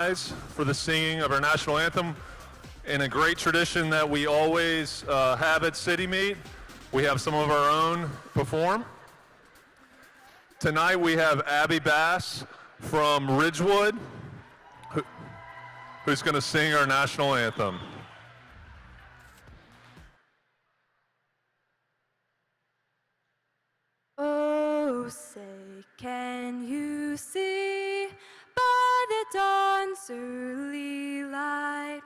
for the singing of our national anthem. In a great tradition that we always have at City Meet, we have some of our own perform. Tonight we have Abby Bass from Ridgewood, who's going to sing our national anthem. Oh, say, can you see by the dawn's early light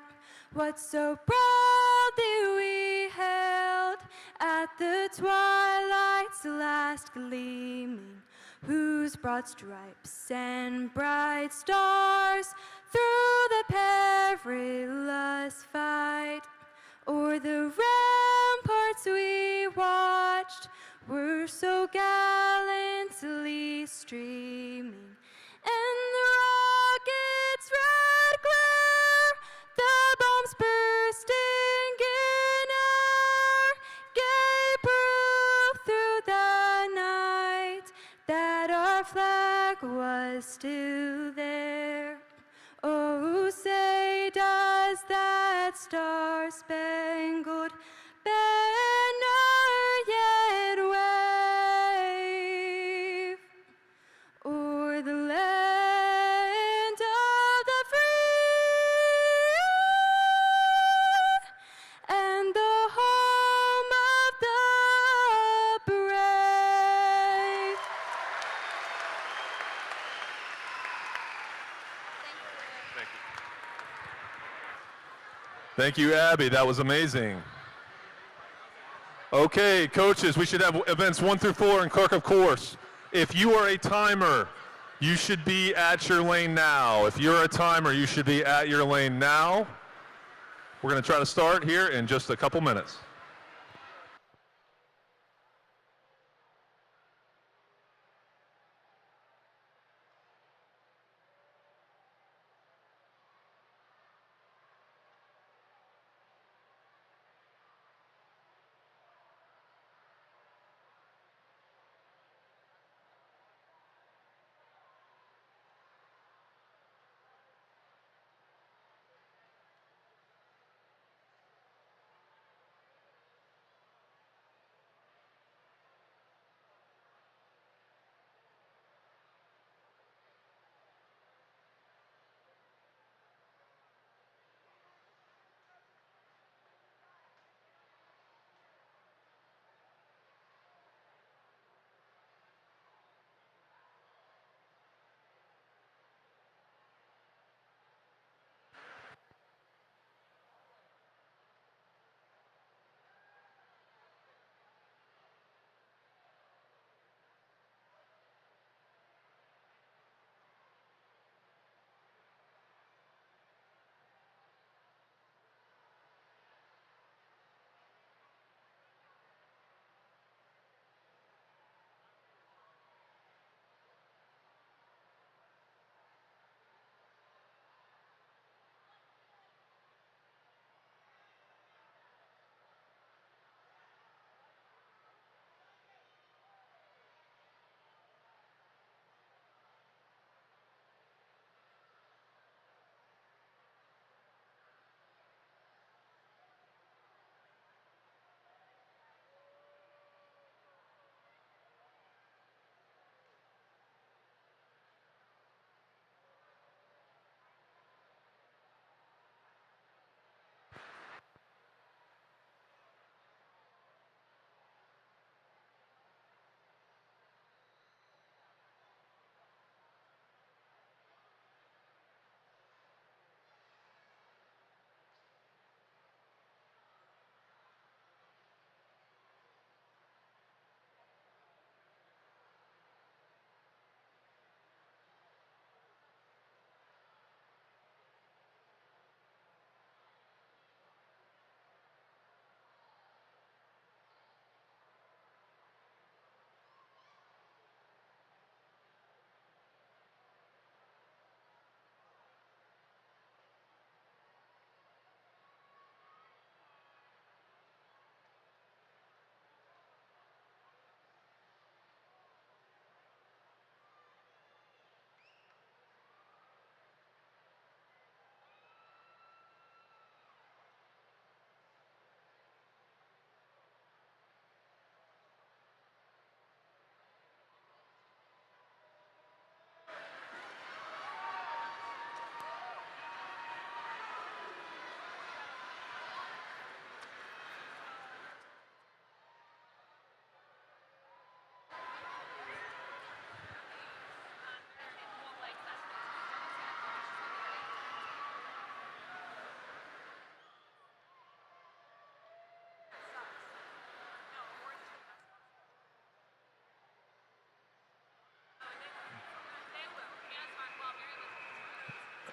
what so proudly we held at the twilight's last gleaming, whose broad stripes and bright stars through the perilous fight o'er the ramparts we watched were so gallantly streaming, and the rocket's red glare, the bombs bursting in air, gave proof through the night that our flag was still there. Oh, say, does that star-spangled banner yet wave o'er the land of the free and the home of the brave? Thank you, Abby. That was amazing. Okay, coaches, we should have events 1 through 4 in Clerk of Course. If you are a timer, you should be at your lane now. If you're a timer, you should be at your lane now. We're going to try to start here in just a couple minutes.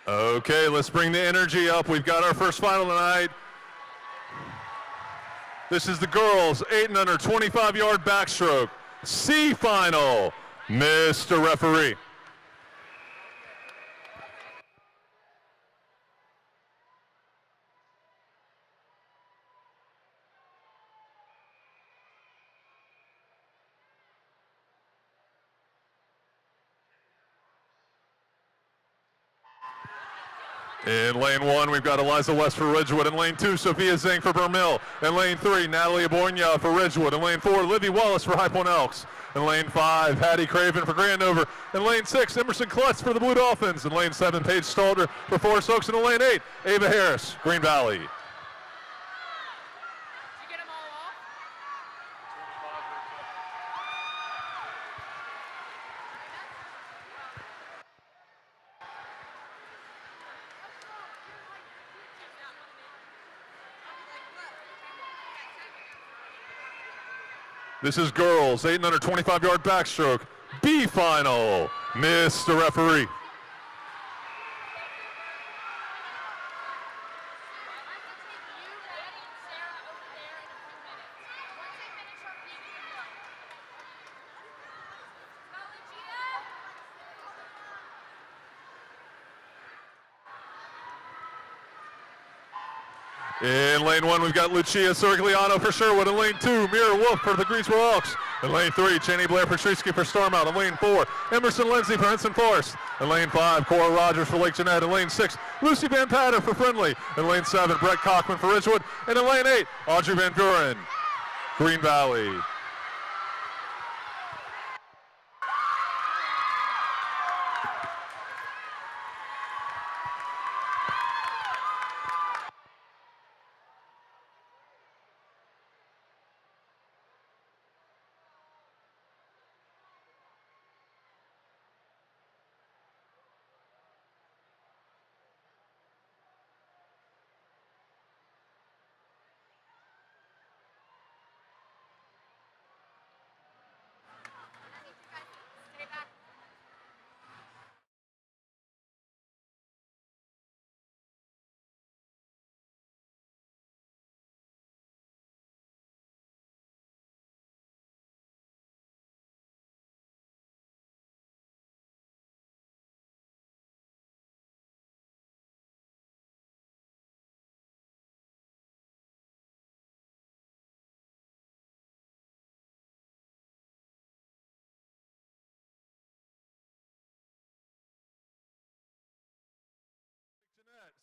Okay, let's bring the energy up. We've got our first final tonight. This is the girls 8 and under 25-yard backstroke C final. Mr. Referee. In lane 1, we've got Eliza West for Ridgewood. In lane 2, Sophia Zing for Vermill. In lane 3, Natalie Abornia for Ridgewood. In lane 4, Livy Wallace for High Point Elks. In lane 5, Hattie Craven for Grandover. In lane 6, Emerson Klutz for the Blue Dolphins. In lane 7, Paige Stalder for Forest Oaks. And in lane 8, Ava Harris, Green Valley. This is girls 8 and under 25-yard backstroke B final. Mr. Referee. In lane 1, we've got Lucia Sorgliano for Sherwood. In lane 2, Mira Wolf for the Greensboro Elks. In lane 3, Cheney Blair Petrisky for Starmount. In lane 4, Emerson Lindsay for Henson Forest. In lane 5, Cora Rogers for Lake Jeanette. In lane 6, Lucy Van Patten for Friendly. In lane 7, Brett Cockman for Ridgewood. And in lane 8, Audrey Van Buren, Green Valley.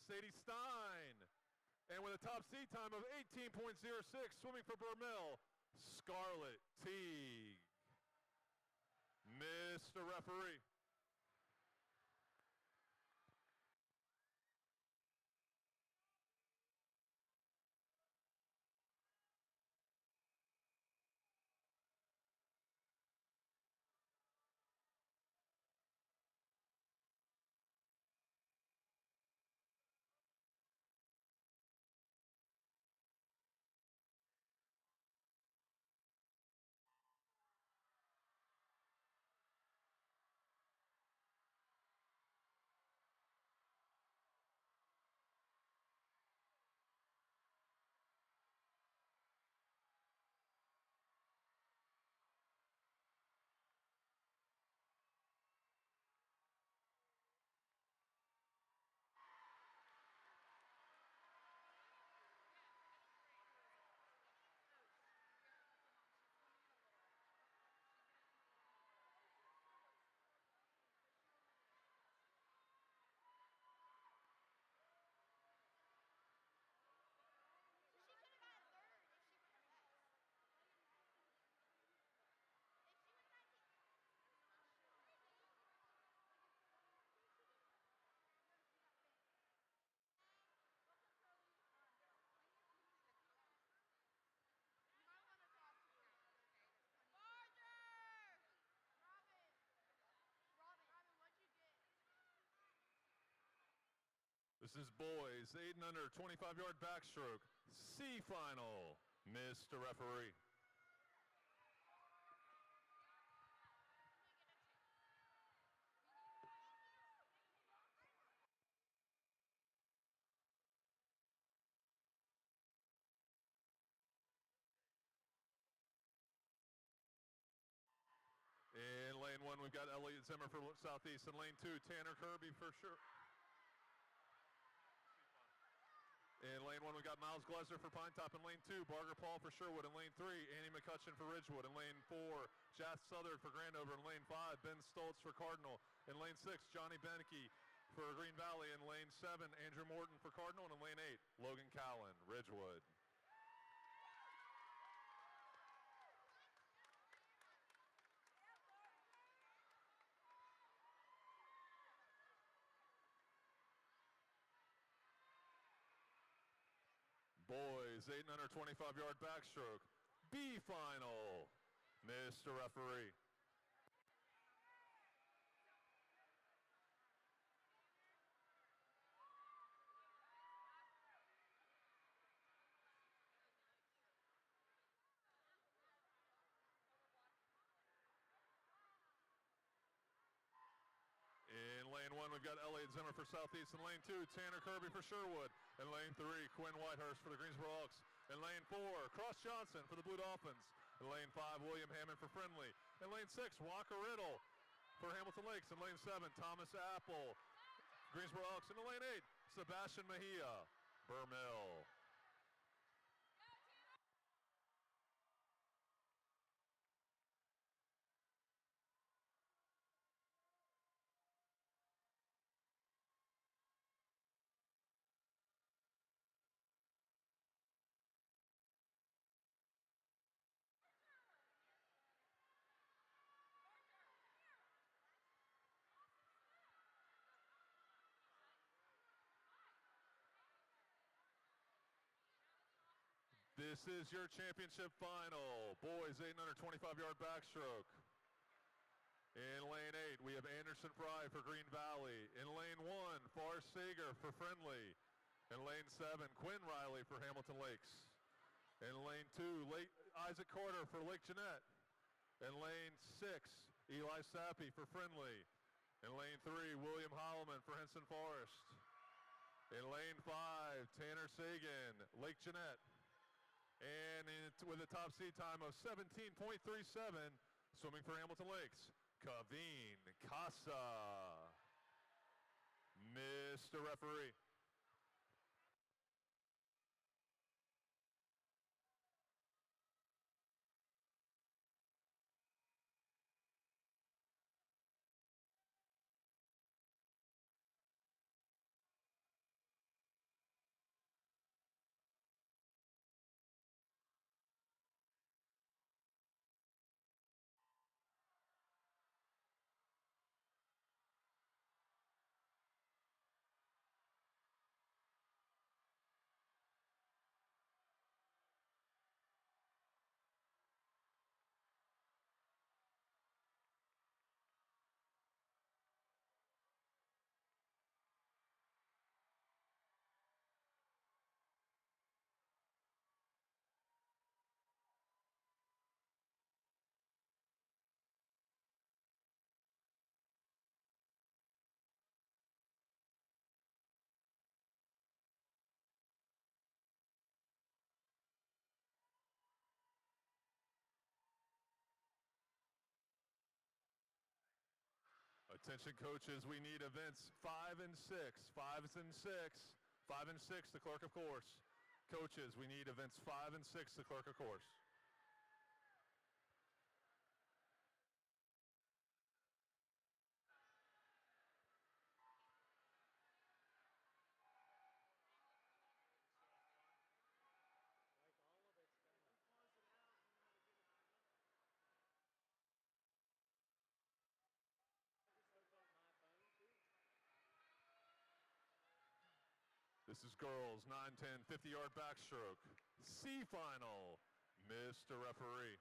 Sadie Stein. And with a top C time of 18.06, swimming for Vermill, Scarlett Teague. Mr. Referee. This is boys 8 and under 25-yard backstroke C final. Mr. Referee. lane 1, we've got Elliot Zimmer for Southeast. In lane 2, Tanner Kirby for sure. In lane 1, we got Miles Glesser for Pine Top. In lane 2, Barger Paul for Sherwood. In lane 3, Annie McCutcheon for Ridgewood. In lane 4, Jath Southard for Grandover. In lane 5, Ben Stoltz for Cardinal. In lane 6, Johnny Beneke for Green Valley. In lane 7, Andrew Morton for Cardinal. And in lane 8, Logan Cowan, Ridgewood. Boys, 825-yard backstroke. B final. Mr. Referee. In lane 1, we've got Elliot Zimmer for Southeast. In lane 2, Tanner Kirby for Sherwood. In lane 3, Quinn Whitehurst for the Greensboro Elks. In lane 4, Cross Johnson for the Blue Dolphins. In lane 5, William Hammond for Friendly. In lane 6, Walker Riddle for Hamilton Lakes. In lane 7, Thomas Apple, Greensboro Elks. And in lane 8, Sebastian Mejia, Burmill. This is your championship final. Boys, 825-yard backstroke. In lane 8, we have Anderson Fry for Green Valley. In lane 1, Far Sager for Friendly. In lane 7, Quinn Riley for Hamilton Lakes. In lane 2, Isaac Carter for Lake Jeanette. In lane 6, Eli Sappy for Friendly. In lane 3, William Holloman for Henson Forest. In lane 5, Tanner Sagan, Lake Jeanette. And with a top seed time of 17.37, swimming for Hamilton Lakes, Kaveen Casa. Mr. Referee. Attention coaches, we need events 5 and 6. 5 and 6. 5 and 6, the clerk of course. Coaches, we need events 5 and 6, the clerk of course. This is girls 9, 10, 50-yard backstroke. C final, Mr. Referee.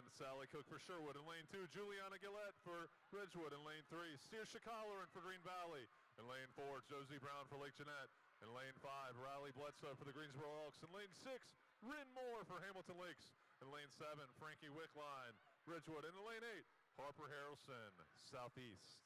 Sally Cook for Sherwood. In lane 2, Juliana Gillette for Ridgewood. In lane 3, Saoirse Colleran for Green Valley. In lane 4, Josie Brown for Lake Jeanette. In lane 5, Riley Bledsoe for the Greensboro Elks. In lane 6, Rin Moore for Hamilton Lakes. In lane 7, Frankie Wickline, Ridgewood. And in lane 8, Harper Harrelson, Southeast.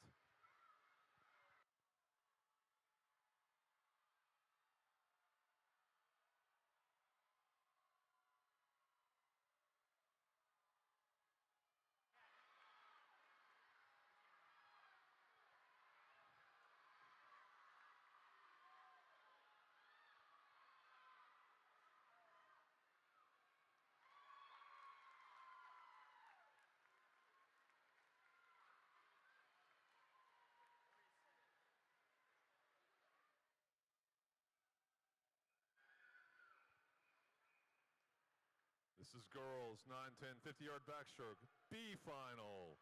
This is girls 9, 10, 50-yard backstroke, B final.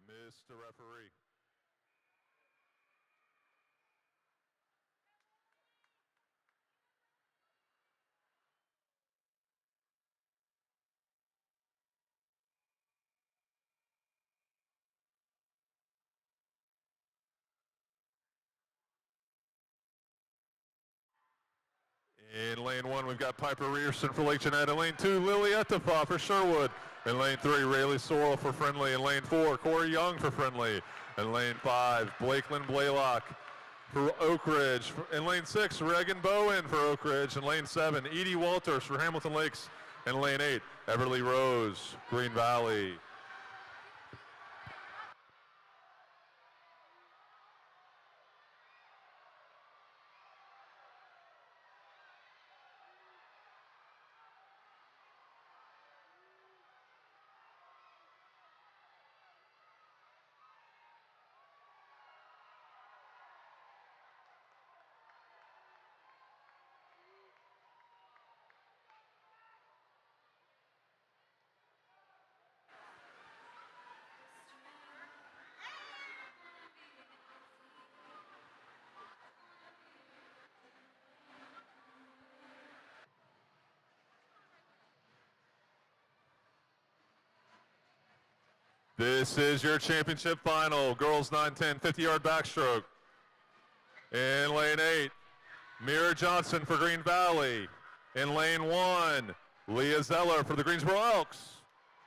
Mr. Referee. In lane 1, we've got Piper Rierson for Lake Jeanette. In lane 2, Lily Etafa for Sherwood. In lane 3, Rayleigh Sorrell for Friendly. In lane 4, Corey Young for Friendly. In lane 5, Blakelyn Blaylock for Oak Ridge. In lane 6, Reagan Bowen for Oak Ridge. In lane 7, Edie Walters for Hamilton Lakes. In lane 8, Everly Rose, Green Valley. This is your championship final. Girls 9-10, 50-yard backstroke. In lane 8, Mira Johnson for Green Valley. In lane 1, Leah Zeller for the Greensboro Elks.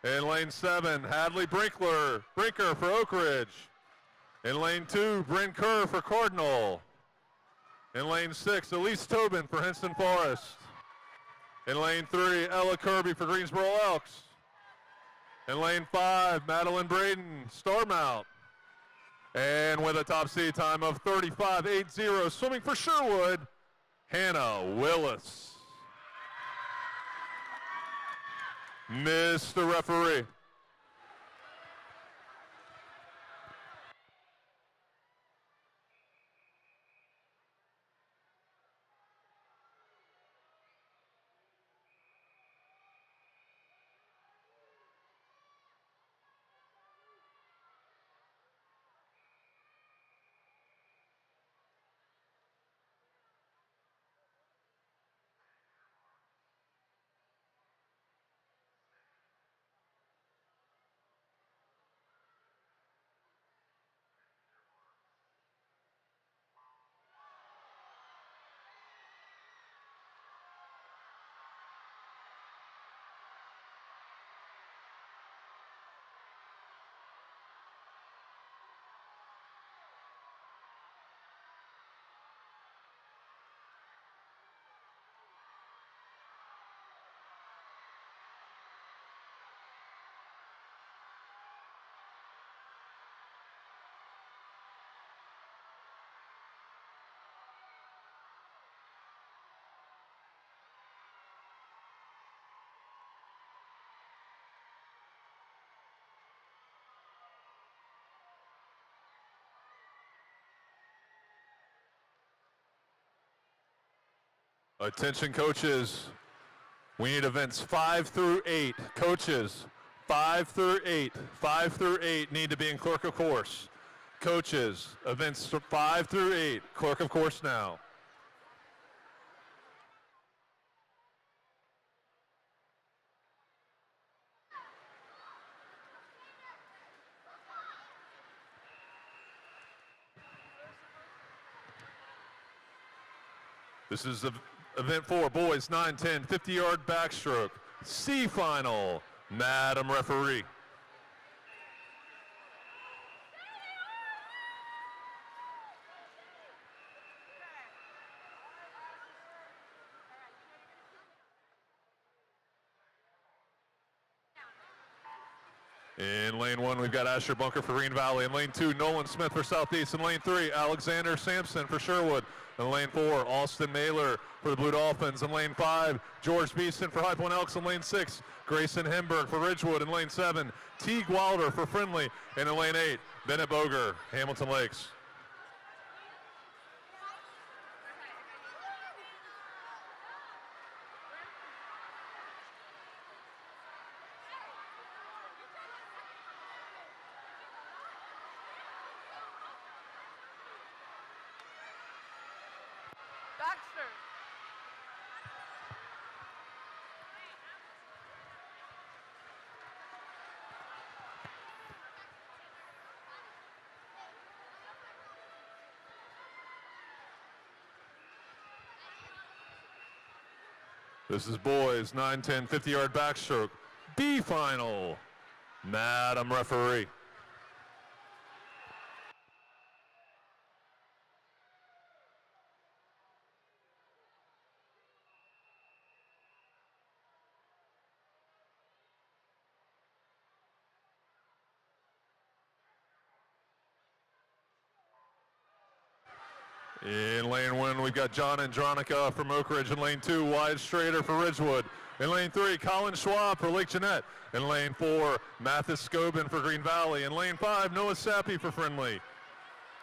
In lane 7, Hadley Brinker for Oak Ridge. In lane 2, Bryn Kerr for Cardinal. In lane 6, Elise Tobin for Henston Forest. In lane 3, Ella Kirby for Greensboro Elks. In lane 5, Madeline Braden, Starmount. And with a top seed time of 35.80, swimming for Sherwood, Hannah Willis. Mr. Referee. Attention coaches, we need events 5 through 8. Coaches, 5 through 8 need to be in clerk of course. Coaches, events 5 through 8, clerk of course now. This is event 4, boys 9, 10, 50-yard backstroke, C final. Madam referee. In lane 1, we've got Asher Bunker for Green Valley. In lane 2, Nolan Smith for Southeast. In lane 3, Alexander Sampson for Sherwood. In lane 4, Austin Naylor for the Blue Dolphins. In lane 5, George Beeson for High Point Elks. In lane 6, Grayson Hemberg for Ridgewood. In lane 7, Teague Wilder for Friendly. And in lane 8, Bennett Boger, Hamilton Lakes. Backstroke. This is boys 9, 10, 50-yard backstroke, B final. Madam referee. In lane 1, we've got John Andronica from Oak Ridge. In lane 2, Wyatt Strader for Ridgewood. In lane 3, Colin Schwab for Lake Jeanette. In lane 4, Mathis Scobin for Green Valley. In lane 5, Noah Sappi for Friendly.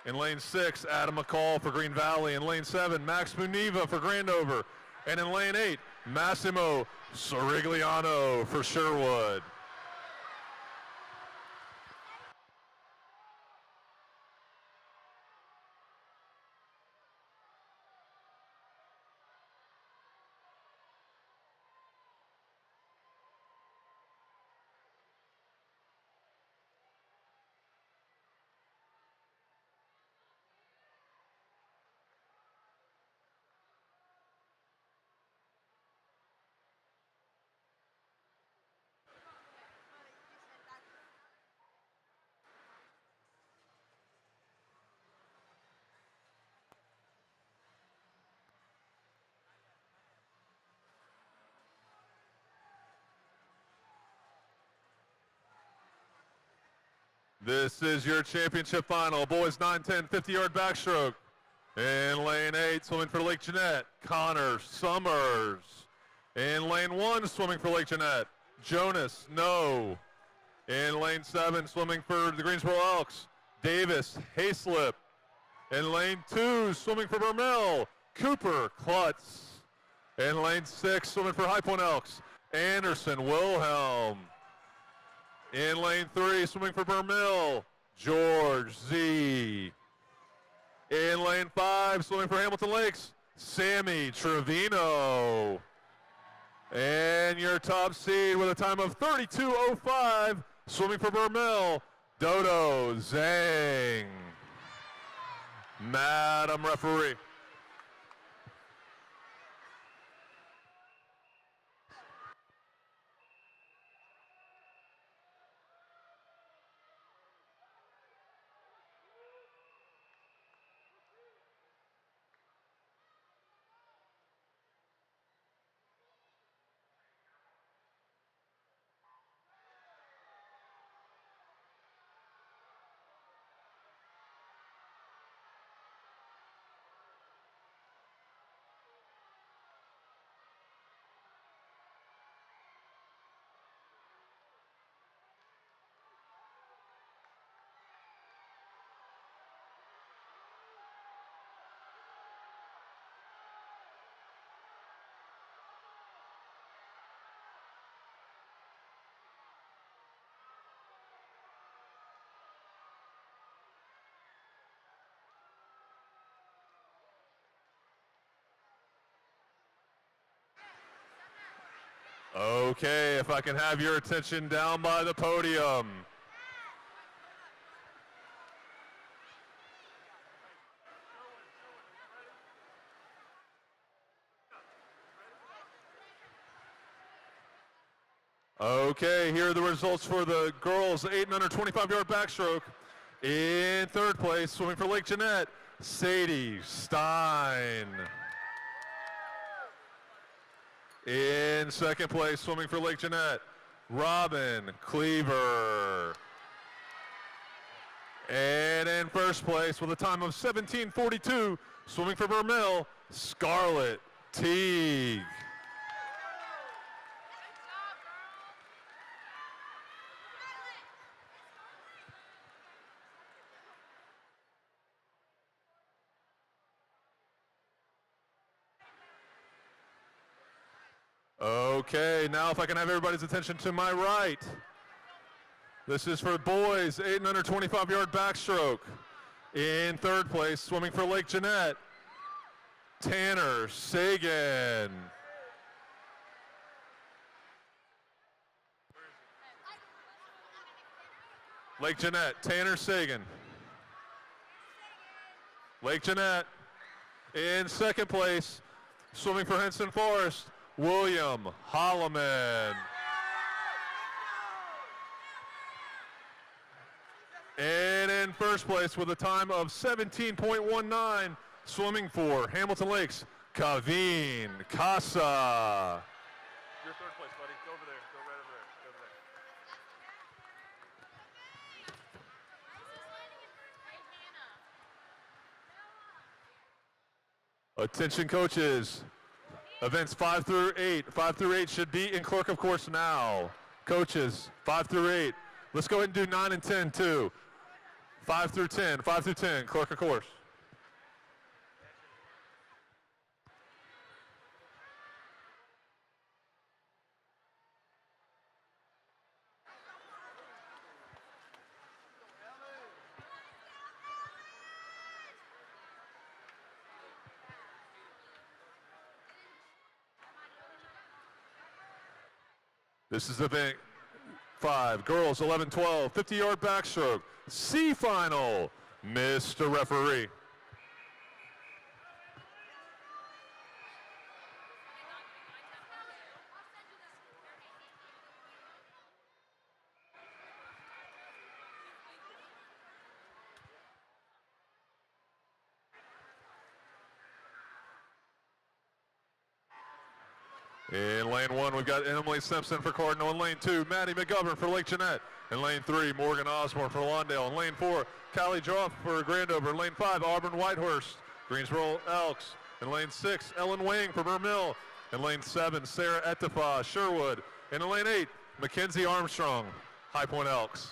In lane 6, Adam McCall for Green Valley. In lane 7, Max Muniva for Grandover. And in lane 8, Massimo Sorigliano for Sherwood. This is your championship final. Boys 9, 10, 50-yard backstroke. In lane 8, swimming for Lake Jeanette, Connor Summers. In lane 1, swimming for Lake Jeanette, Jonas No. In lane 7, swimming for the Greensboro Elks, Davis Hayslip. In lane 2, swimming for Vermel, Cooper Klutz. In lane 6, swimming for High Point Elks, Anderson Wilhelm. In lane 3, swimming for Vermel, George Z. In lane 5, swimming for Hamilton Lakes, Sammy Trevino. And your top seed with a time of 32:05, swimming for Vermel, Dodo Zhang. Madam referee. Okay, if I can have your attention down by the podium. Okay, here are the results for the girls 8 and under 25-yard backstroke. In third place, swimming for Lake Jeanette, Sadie Stein. In second place, swimming for Lake Jeanette, Robin Cleaver. And in first place, with a time of 17:42, swimming for Vermil, Scarlett Teague. Okay, now if I can have everybody's attention to my right. This is for boys, 8 and under 25-yard backstroke. In third place, swimming for Lake Jeanette, Tanner Sagan. Lake Jeanette, Tanner Sagan. Lake Jeanette. In second place, swimming for Henson Forest, William Holloman. And in first place with a time of 17.19, swimming for Hamilton Lakes, Kaveen Casa. Your third place, buddy. Go over there. Go right over there. Go over there. Attention coaches. Events 5 through 8. 5 through 8 should be in clerk of course now. Coaches, 5 through 8. Let's go ahead and do 9 and 10 too. 5 through 10, 5 through 10, clerk of course. This is event 5, girls 11-12, 50-yard backstroke, C final, Mr. Referee. In lane 1, we've got Emily Simpson for Cardinal. In lane 2, Maddie McGovern for Lake Jeanette. In lane 3, Morgan Osborne for Lawndale. In lane 4, Callie Joff for Grandover. In lane 5, Auburn Whitehurst, Greensboro Elks. In lane 6, Ellen Wang for Vermil. In lane 7, Sarah Etifa, Sherwood. And in lane 8, Mackenzie Armstrong, High Point Elks.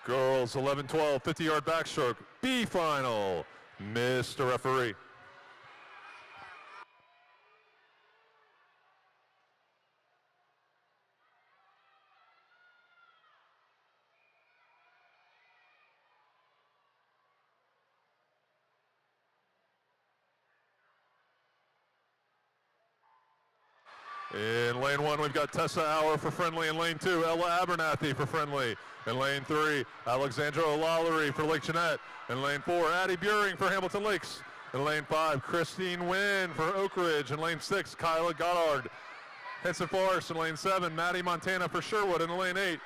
Girls 11-12, 50-yard backstroke, B final, Mr. Referee. In lane 1, we've got Tessa Auer for Friendly. In lane 2, Ella Abernathy for Friendly. In lane 3, Alexandra O'Lallery for Lake Jeanette. In lane 4, Addie Buring for Hamilton Lakes. In lane 5, Christine Wynn for Oak Ridge. In lane 6, Kyla Goddard, Henson Forest. In lane 7, Maddie Montana for Sherwood. In lane 8,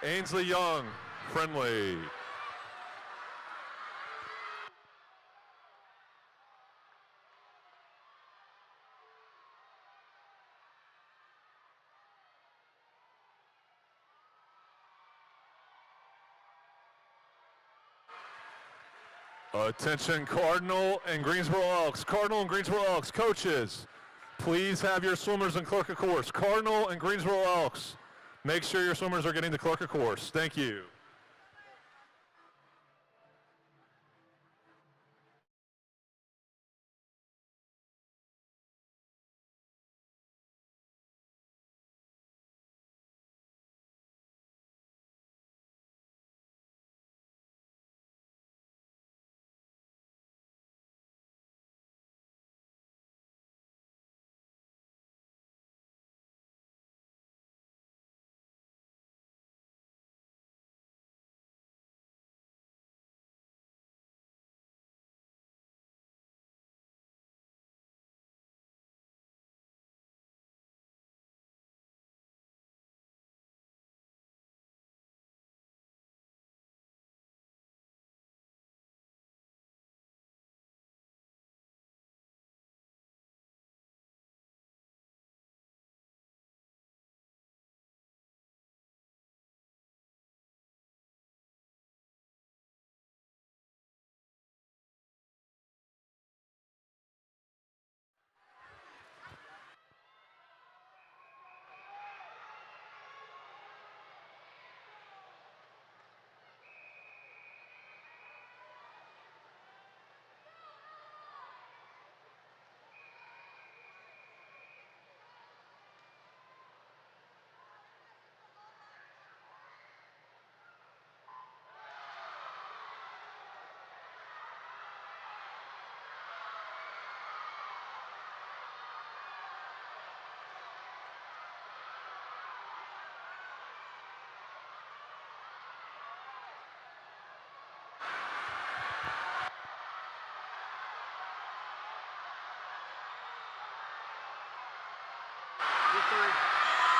Ainsley Young, Friendly. Attention Cardinal and Greensboro Elks. Cardinal and Greensboro Elks coaches, please have your swimmers in clerk of course. Cardinal and Greensboro Elks, make sure your swimmers are getting to clerk of course. Thank you.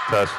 Test.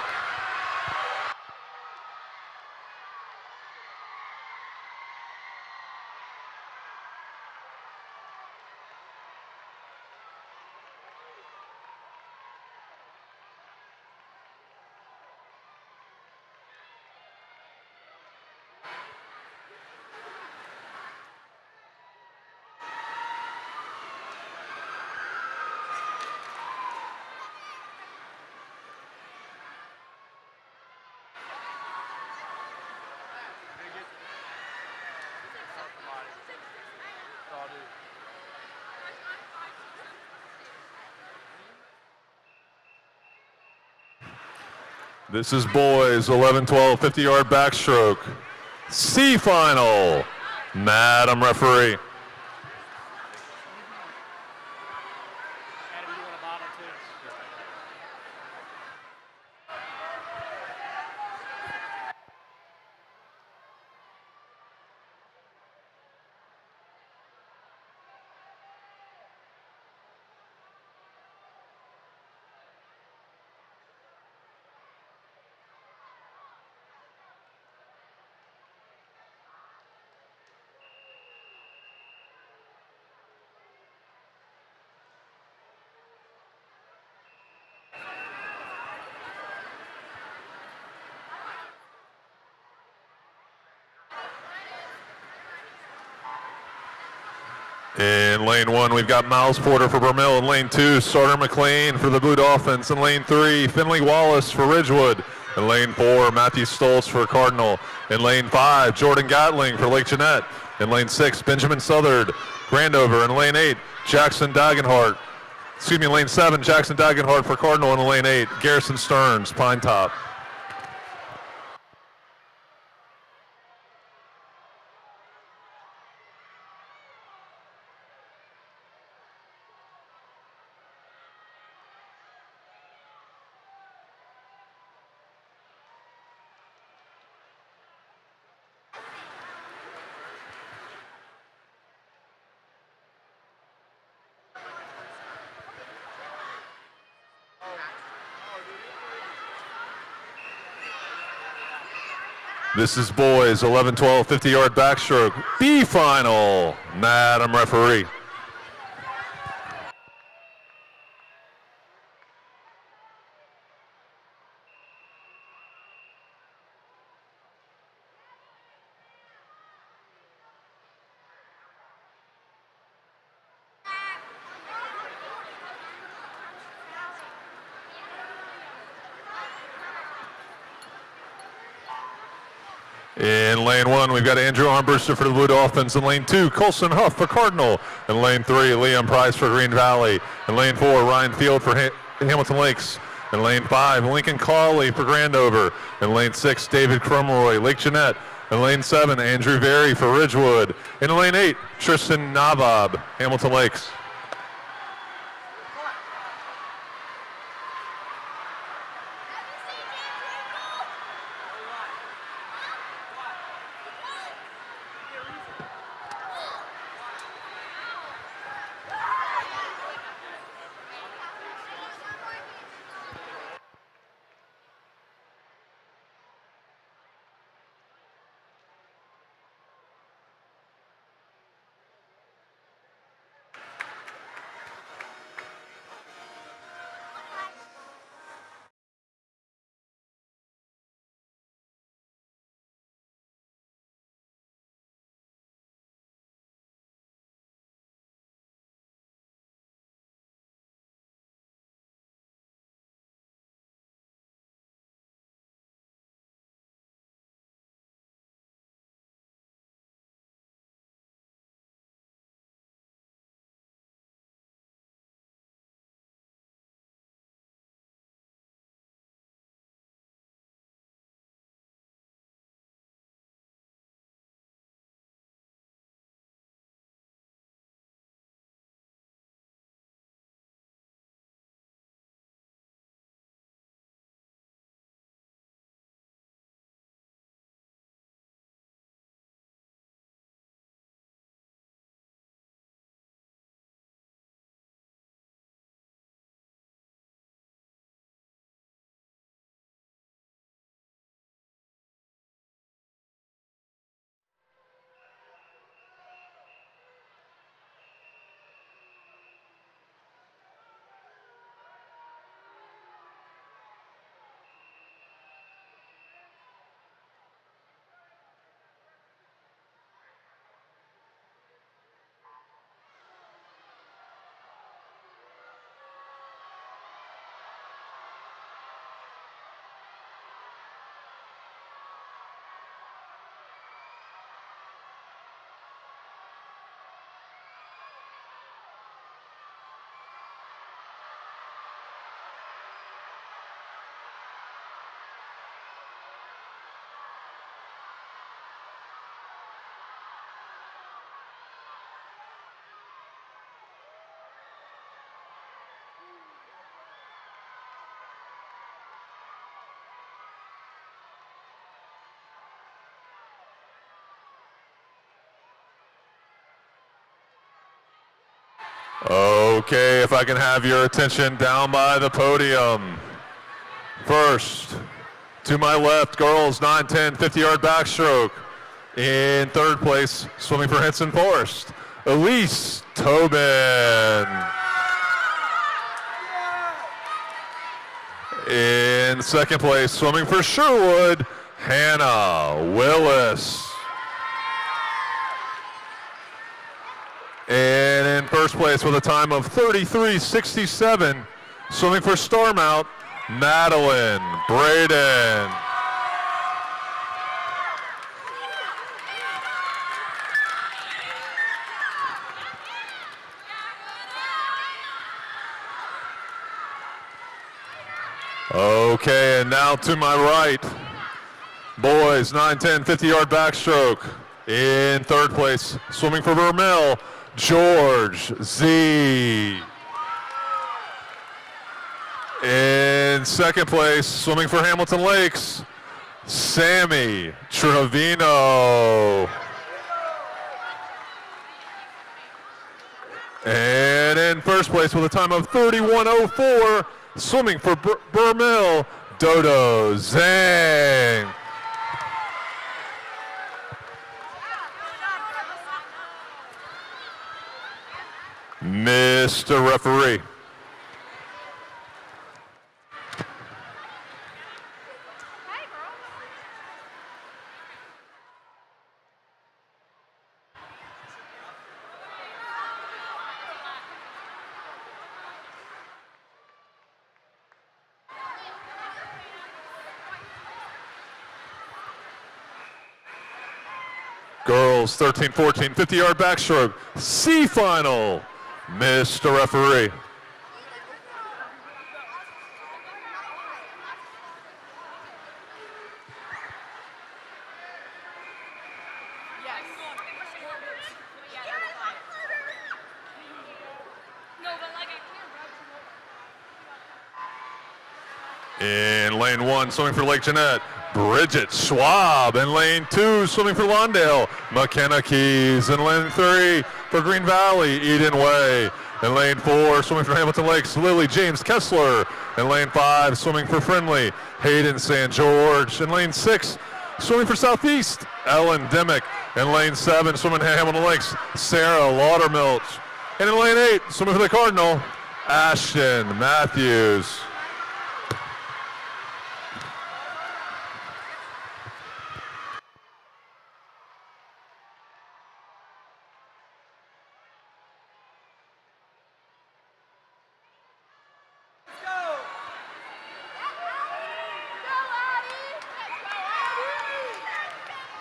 This is boys 11-12 50-yard backstroke. C final. Madam referee. In lane 1, we've got Miles Porter for Vermill. In lane 2, Starter McLean for the Blue Dolphins. In lane 3, Finley Wallace for Ridgewood. In lane 4, Matthew Stoltz for Cardinal. In lane 5, Jordan Gatling for Lake Jeanette. In lane 6, Benjamin Southard, Grandover. In lane 8, Jackson Dagenhart. Lane 7, Jackson Dagenhart for Cardinal. In lane 8, Garrison Stearns, Pine Top. This is boys 11-12 50-yard backstroke. B final. Madam referee. In lane 1, we've got Andrew Armbruster for the Blue Dolphins. In lane 2, Colson Huff for Cardinal. In lane 3, Liam Price for Green Valley. In lane 4, Ryan Field for Hamilton Lakes. In lane 5, Lincoln Cawley for Grandover. In lane 6, David Crumroy, Lake Jeanette. In lane 7, Andrew Very for Ridgewood. In lane 8, Tristan Nabab, Hamilton Lakes. Okay, if I can have your attention down by the podium. First, to my left, girls 9-10 50-yard backstroke. In third place, swimming for Henson Forest, Elise Tobin. In second place, swimming for Sherwood, Hannah Willis. And in first place with a time of 33:67, swimming for Stormount, Madeline Braden. Okay, and now to my right, boys 9-10 50-yard backstroke. In third place, swimming for Vermil, George Z. In second place, swimming for Hamilton Lakes, Sammy Trevino. And in first place with a time of 31:04, swimming for Vermil, Dodo Zhang. Mr. Referee. Girls 13-14 50-yard backstroke, C final. Mr. Referee. In lane 1, swimming for Lake Jeanette, Bridget Schwab. In lane 2, swimming for Lawndale, McKenna Keys. In lane 3, for Green Valley, Eden Way. In lane 4, swimming for Hamilton Lakes, Lily James Kessler. In lane 5, swimming for Friendly, Hayden St. George. In lane 6, swimming for Southeast, Ellen Dimmick. In lane 7, swimming for Hamilton Lakes, Sarah Laudermilch. And in lane 8, swimming for the Cardinal, Ashton Matthews.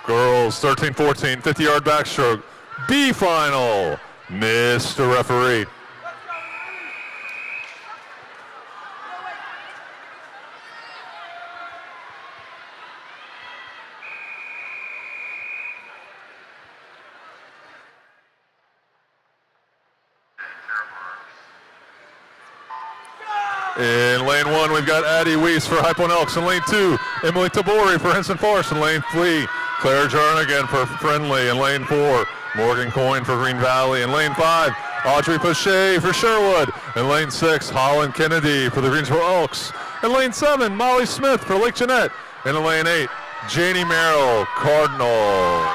Girls 13-14 50-yard backstroke, B final. Mr. Referee. In lane 1, we've got Addie Weiss for High Point Elks. In lane 2, Emily Tabori for Henson Forest. In lane 3, Claire Jarnigan for Friendly. In lane 4, Morgan Coyne for Green Valley. In lane 5, Audrey Pochet for Sherwood. In lane 6, Holland Kennedy for the Greensboro Elks. In lane 7, Molly Smith for Lake Jeanette. And in lane 8, Janie Merrill, Cardinal.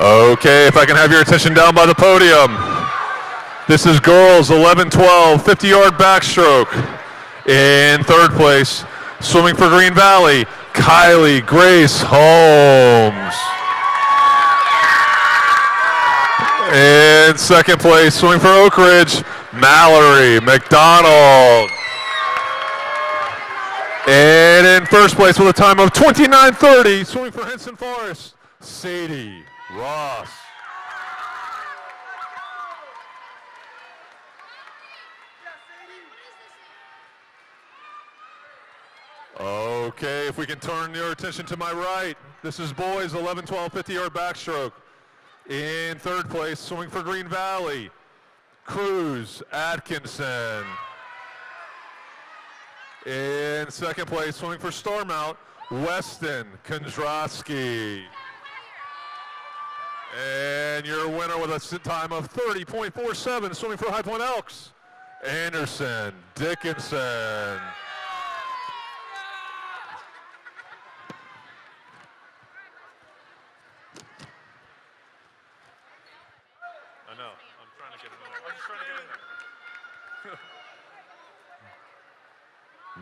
Okay, if I can have your attention down by the podium. This is girls 11-12, 50-yard backstroke. In third place, swimming for Green Valley, Kylie Grace Holmes. In second place, swimming for Oak Ridge, Mallory McDonald. And in first place with a time of 29:30, swimming for Henson Forest, Sadie Ross. Okay, if we can turn your attention to my right, this is boys 11-12, 50-yard backstroke. In third place, swimming for Green Valley, Cruz Atkinson. In second place, swimming for Starmount, Weston Kondrasky. And your winner with a time of 30.47, swimming for High Point Elks, Anderson Dickinson. I know, I'm trying to get him in there. I'm just trying to get in there.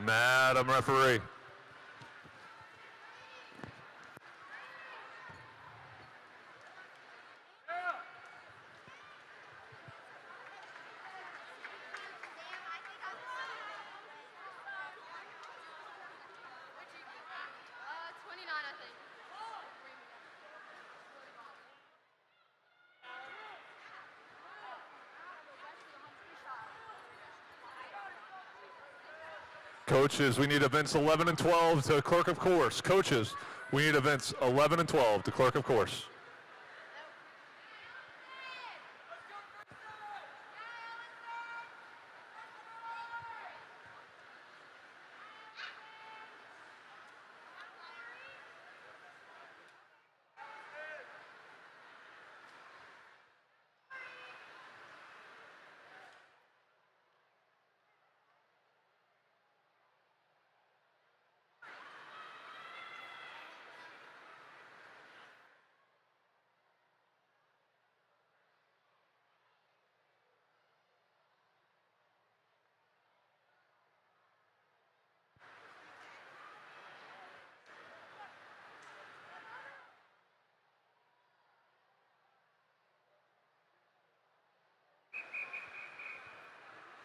Madam referee. Coaches, we need events 11 and 12 to clerk of course. Coaches, we need events 11 and 12 to clerk of course.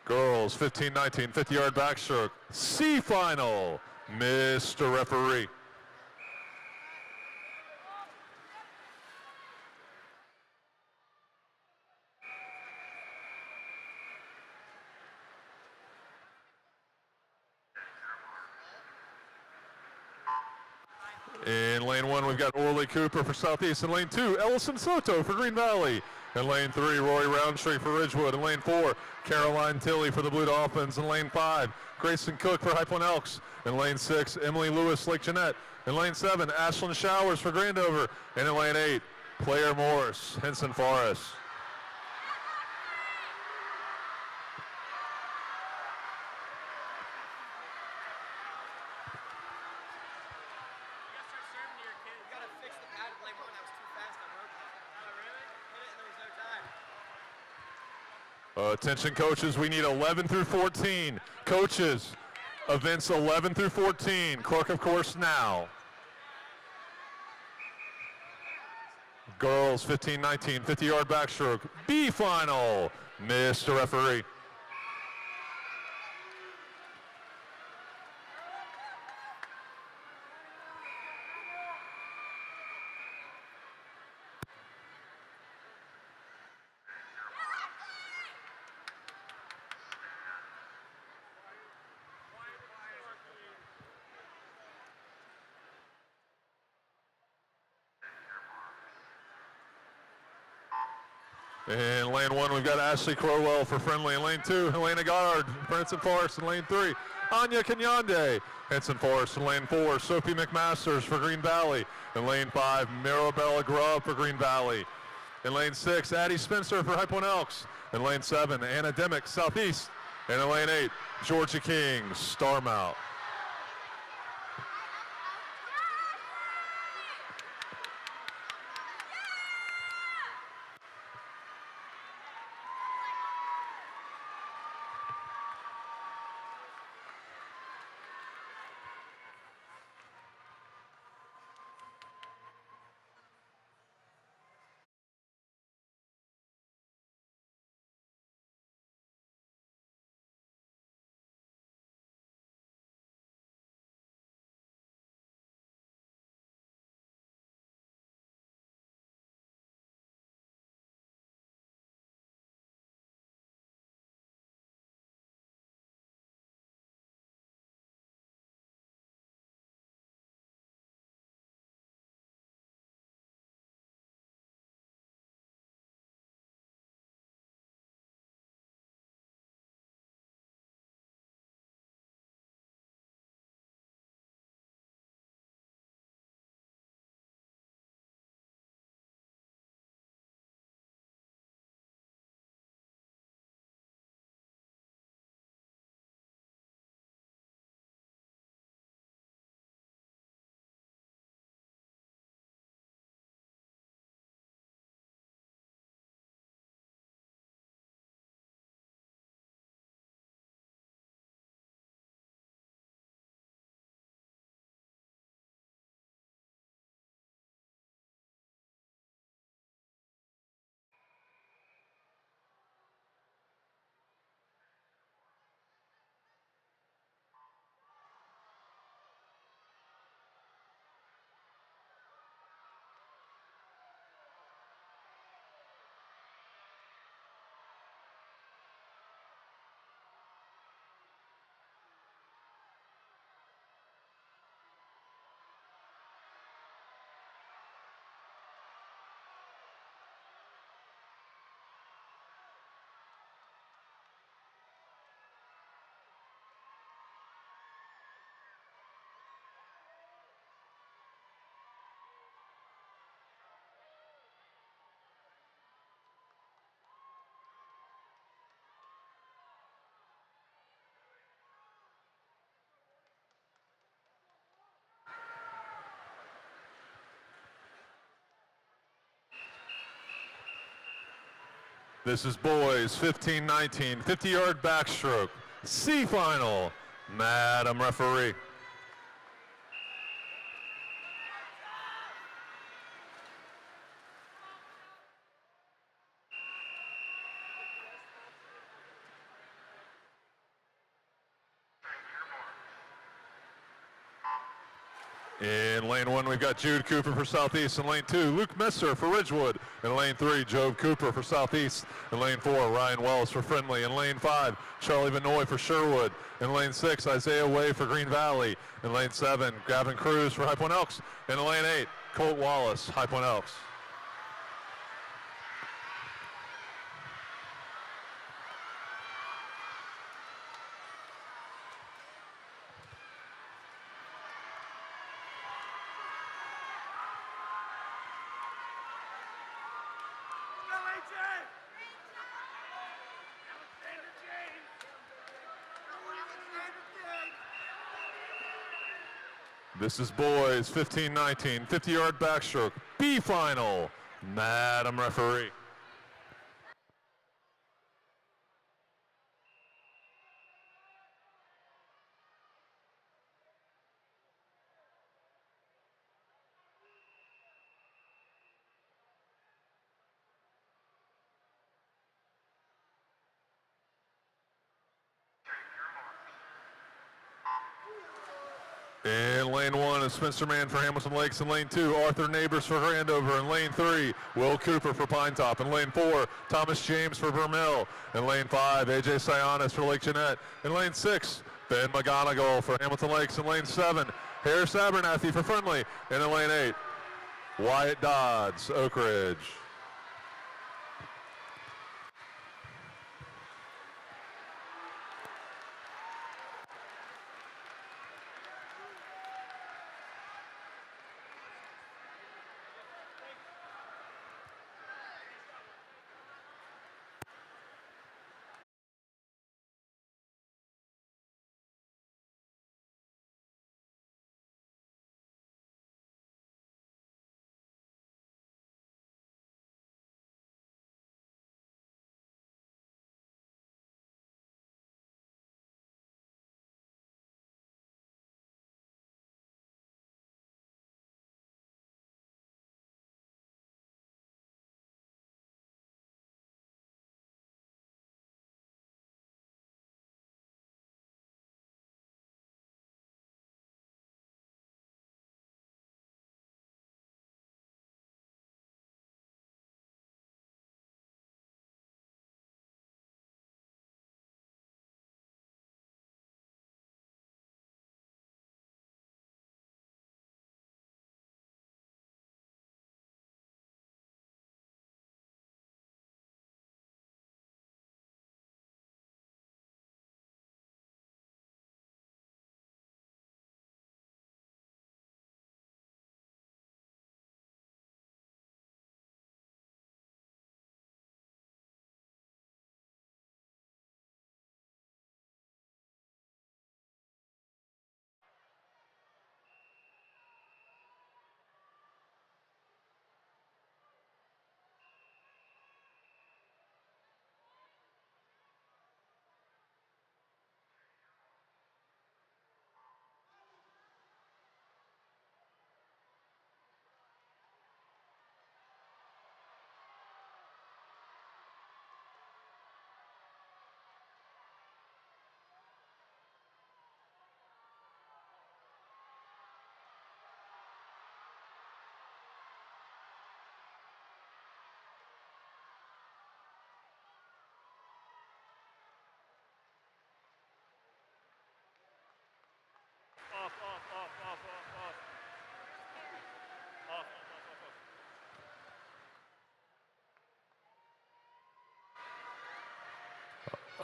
Girls 15-19, 50-yard backstroke, C final, Mr. Referee. In lane 1, we've got Orly Cooper for Southeast. In lane 2, Ellison Soto for Green Valley. In lane 3, Rory Roundtree for Ridgewood. In lane 4, Caroline Tilley for the Blue Dolphins. In lane 5, Grayson Cook for High Point Elks. In lane 6, Emily Lewis, Lake Jeanette. In lane 7, Ashlyn Showers for Grandover. And in lane 8, Claire Morris, Henson Forest. Attention coaches, we need 11 through 14. Coaches, events 11 through 14. Clerk of course now. Girls 15-19, 50-yard backstroke, B final, Mr. Referee. In lane 1, we've got Ashley Crowell for Friendly. In lane 2, Helena Goddard for Henson Forest. In lane 3, Anya Kenyande, Henson Forest. In lane 4, Sophie McMasters for Green Valley. In lane 5, Mirabella Grubb for Green Valley. In lane 6, Addie Spencer for High Point Elks. In lane 7, Anna Demick, Southeast. And in lane 8, Georgia King, Starmount. This is boys 15-19, 50-yard backstroke, C final. Madam referee. In lane 1, we've got Jude Cooper for Southeast. In lane 2, Luke Messer for Ridgewood. In lane 3, Job Cooper for Southeast. In lane 4, Ryan Wells for Friendly. In lane 5, Charlie Vanoy for Sherwood. In lane 6, Isaiah Way for Green Valley. In lane 7, Gavin Cruz for High Point Elks. In lane 8, Colt Wallace, High Point Elks. This is boys 15-19, 50-yard backstroke, B final. Madam referee. In lane 1 is Spencer Mann for Hamilton Lakes. In lane 2, Arthur Neighbors for Andover. In lane 3, Will Cooper for Pine Top. In lane 4, Thomas James for Vermil. In lane 5, AJ Sionis for Lake Jeanette. In lane 6, Ben McGonigal for Hamilton Lakes. In lane 7, Harris Abernathy for Friendly. And in lane 8, Wyatt Dodds, Oak Ridge.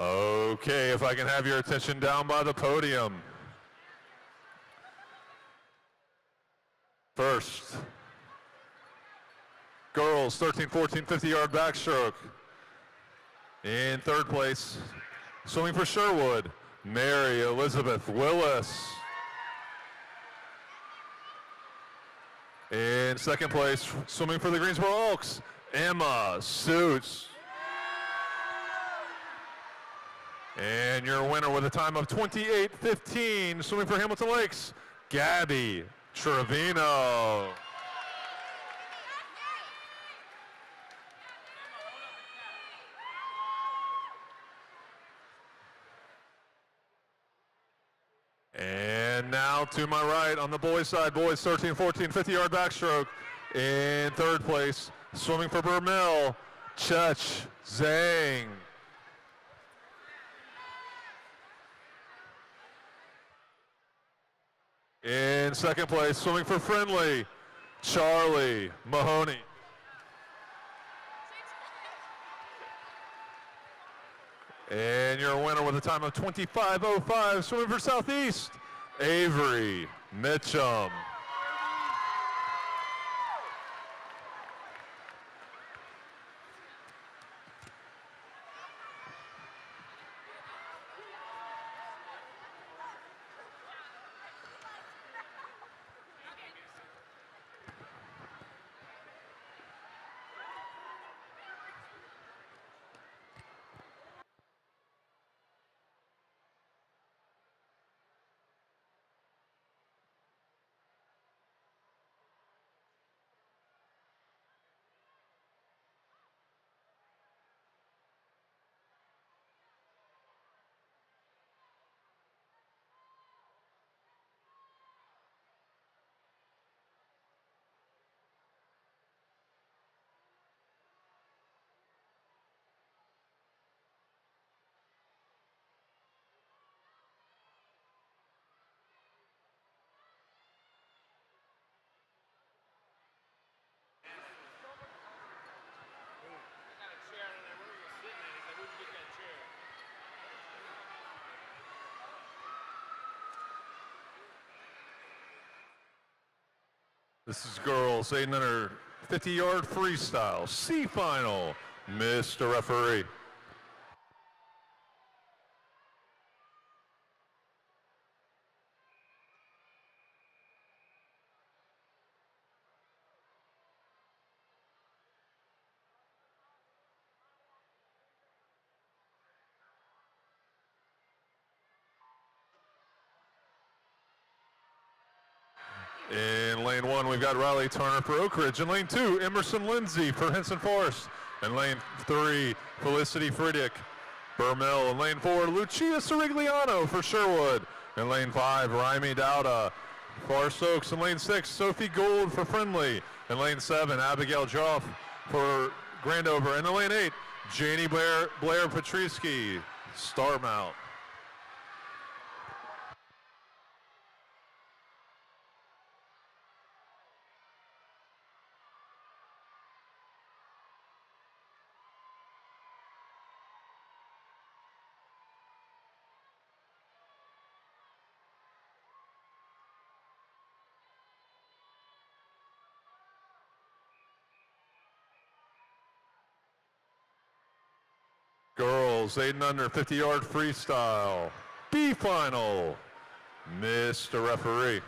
Okay, if I can have your attention down by the podium. First, girls 13-14 50-yard backstroke. In third place, swimming for Sherwood, Mary Elizabeth Willis. In second place, swimming for the Greensboro Elks, Emma Suits. And your winner with a time of 28:15, swimming for Hamilton Lakes, Gabby Trevino. And now to my right on the boys side, boys 13, 14, 50-yard backstroke. In third place, swimming for Vermil, Chech Zhang. In second place, swimming for Friendly, Charlie Mahoney. And your winner with a time of 25:05, swimming for Southeast, Avery Mitchum. This is girls 800 50-yard freestyle, C final, Mr. Referee. In lane 1, we've got Riley Turner for Oak Ridge. In lane 2, Emerson Lindsay for Henson Forest. In lane 3, Felicity Friedrich, Vermil. In lane 4, Lucia Sirigliano for Sherwood. In lane 5, Raimi Dowda, Forest Oaks. In lane 6, Sophie Gould for Friendly. In lane 7, Abigail Joff for Grandover. And in lane 8, Janie Blair Patrisky, Starmount. Girls 8 and under 50-yard freestyle, B final, Mr. Referee.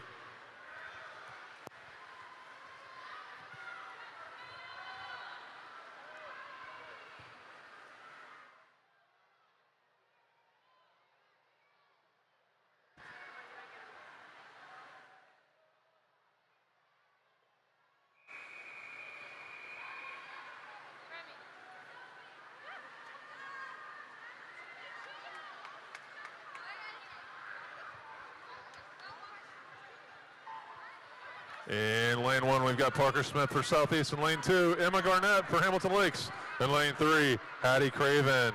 In lane 1, we've got Parker Smith for Southeast. In lane 2, Emma Garnett for Hamilton Lakes. In lane 3, Hattie Craven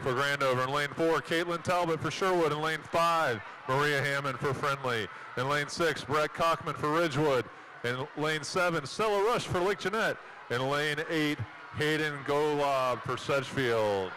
for Grandover. In lane 4, Caitlin Talbot for Sherwood. In lane 5, Maria Hammond for Friendly. In lane 6, Brett Cockman for Ridgewood. In lane 7, Stella Rush for Lake Jeanette. In lane 8, Hayden Golob for Sedgefield.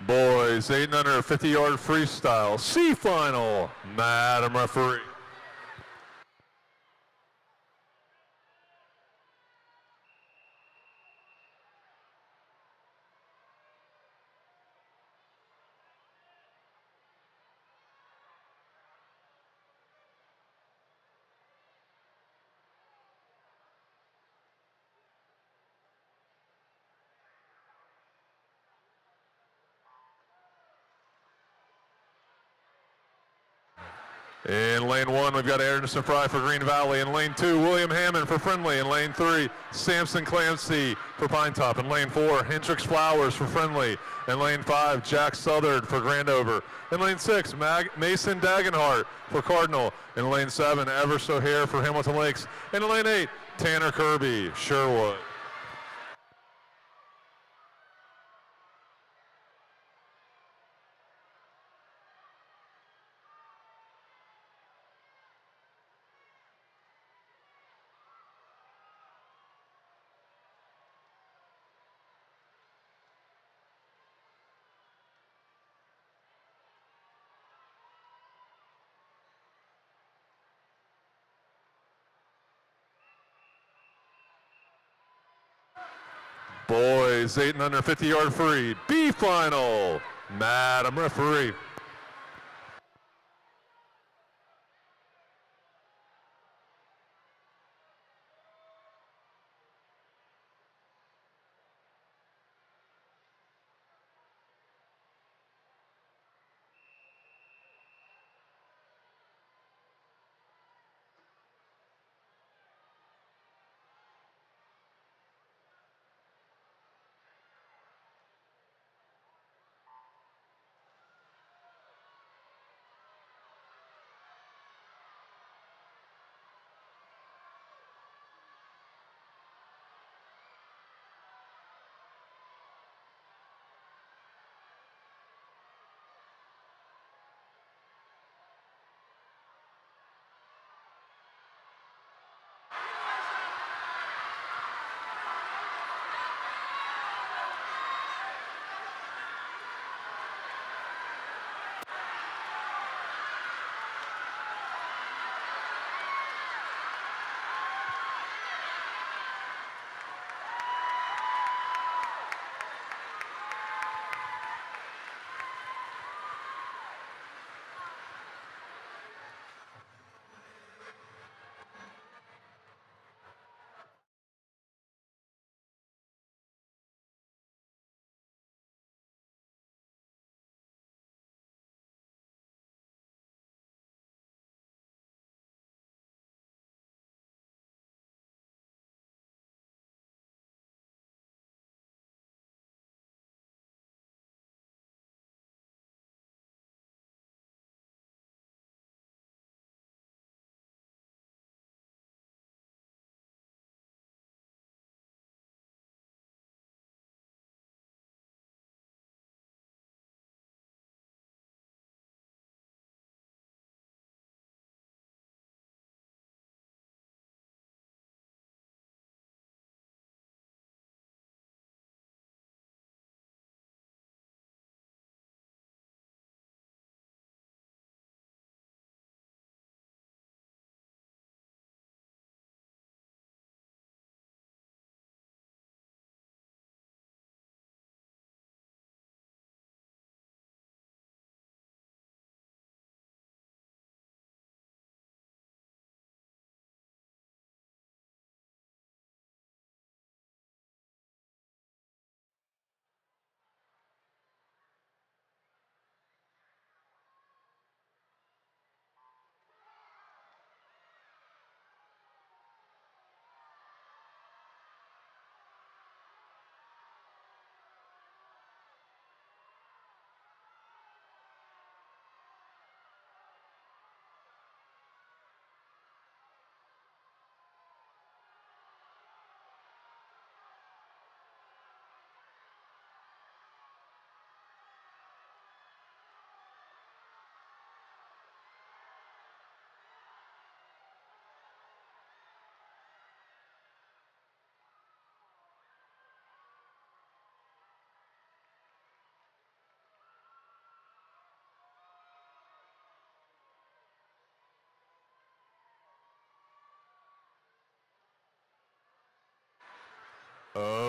Boys 8 and under 50-yard freestyle C final. Madam referee. In lane 1, we've got Anderson Fry for Green Valley. In lane 2, William Hammond for Friendly. In lane 3, Sampson Clancy for Pine Top. In lane 4, Hendricks Flowers for Friendly. In lane 5, Jack Southard for Grandover. In lane 6, Mason Dagenhart for Cardinal. In lane 7, Everest O'Hare for Hamilton Lakes. And in lane 8, Tanner Kirby, Sherwood. Boys 8 and under 50-yard free B final. Madam referee.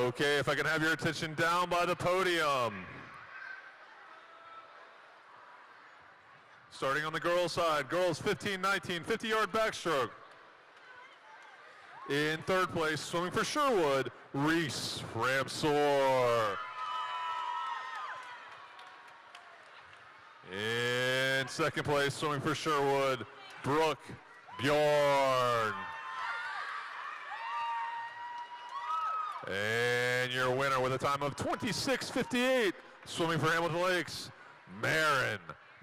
Okay, if I can have your attention down by the podium. Starting on the girls' side, girls 15-19, 50-yard backstroke. In third place, swimming for Sherwood, Reese Ramsor. In second place, swimming for Sherwood, Brooke Bjorn. And your winner with a time of 26:58, swimming for Hamilton Lakes, Marin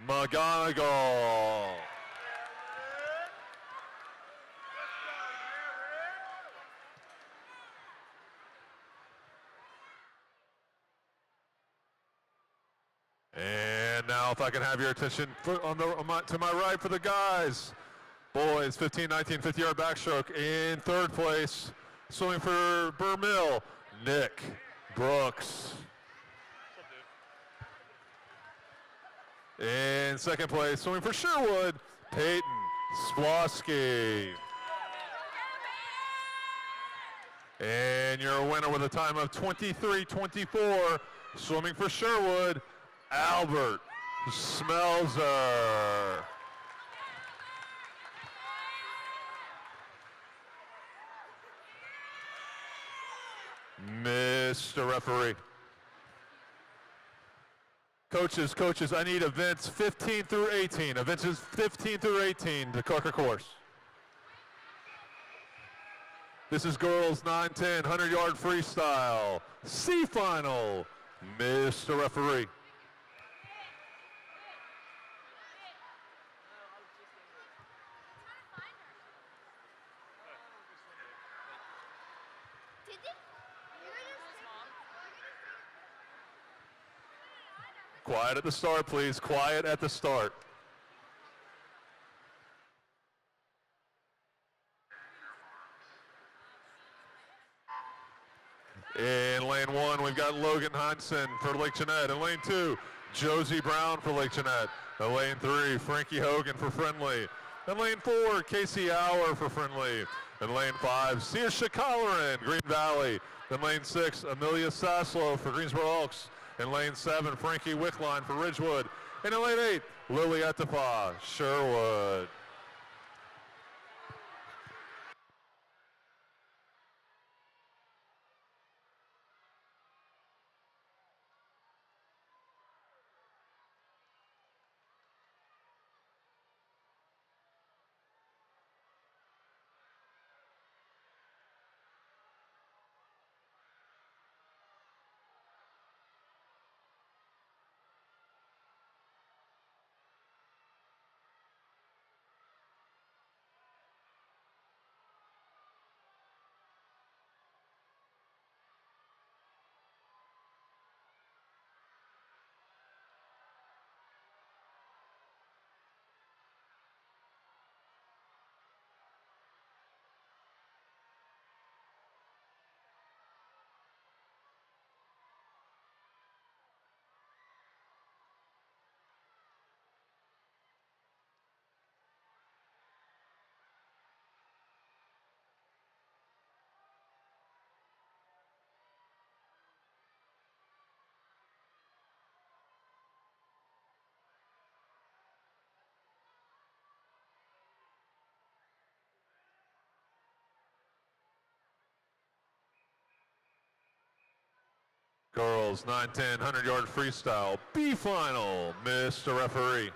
McGonigal. And now if I can have your attention to my right for the guys. Boys, 15-19, 50-yard backstroke. In third place, swimming for Burr Mill, Nick Brooks. In second place, swimming for Sherwood, Peyton Splosky. And your winner with a time of 23:24, swimming for Sherwood, Albert Smelzer. Mr. Referee. Coaches, I need events 15 through 18. Events 15 through 18 to Corker course. This is girls 9-10, 100-yard freestyle. C final, Mr. Referee. Quiet at the start, please. Quiet at the start. In lane 1, we've got Logan Hansen for Lake Jeanette. In lane 2, Josie Brown for Lake Jeanette. In lane 3, Frankie Hogan for Friendly. In lane 4, Casey Auer for Friendly. In lane 5, Saoirse Colleran, Green Valley. In lane 6, Amelia Saslow for Greensboro Elks. In lane 7, Frankie Wickline for Ridgewood. And in lane 8, Lily Etafa, Sherwood. Girls 9-10, 100-yard freestyle, B final, Mr. Referee.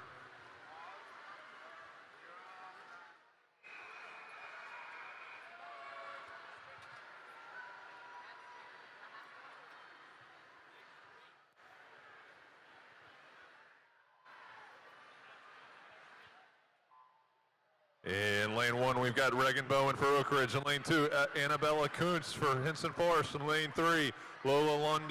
In lane 1, we've got Regan Bowen for Oak Ridge. In lane 2, Annabella Kuntz for Henson Forest. In lane 3, Lola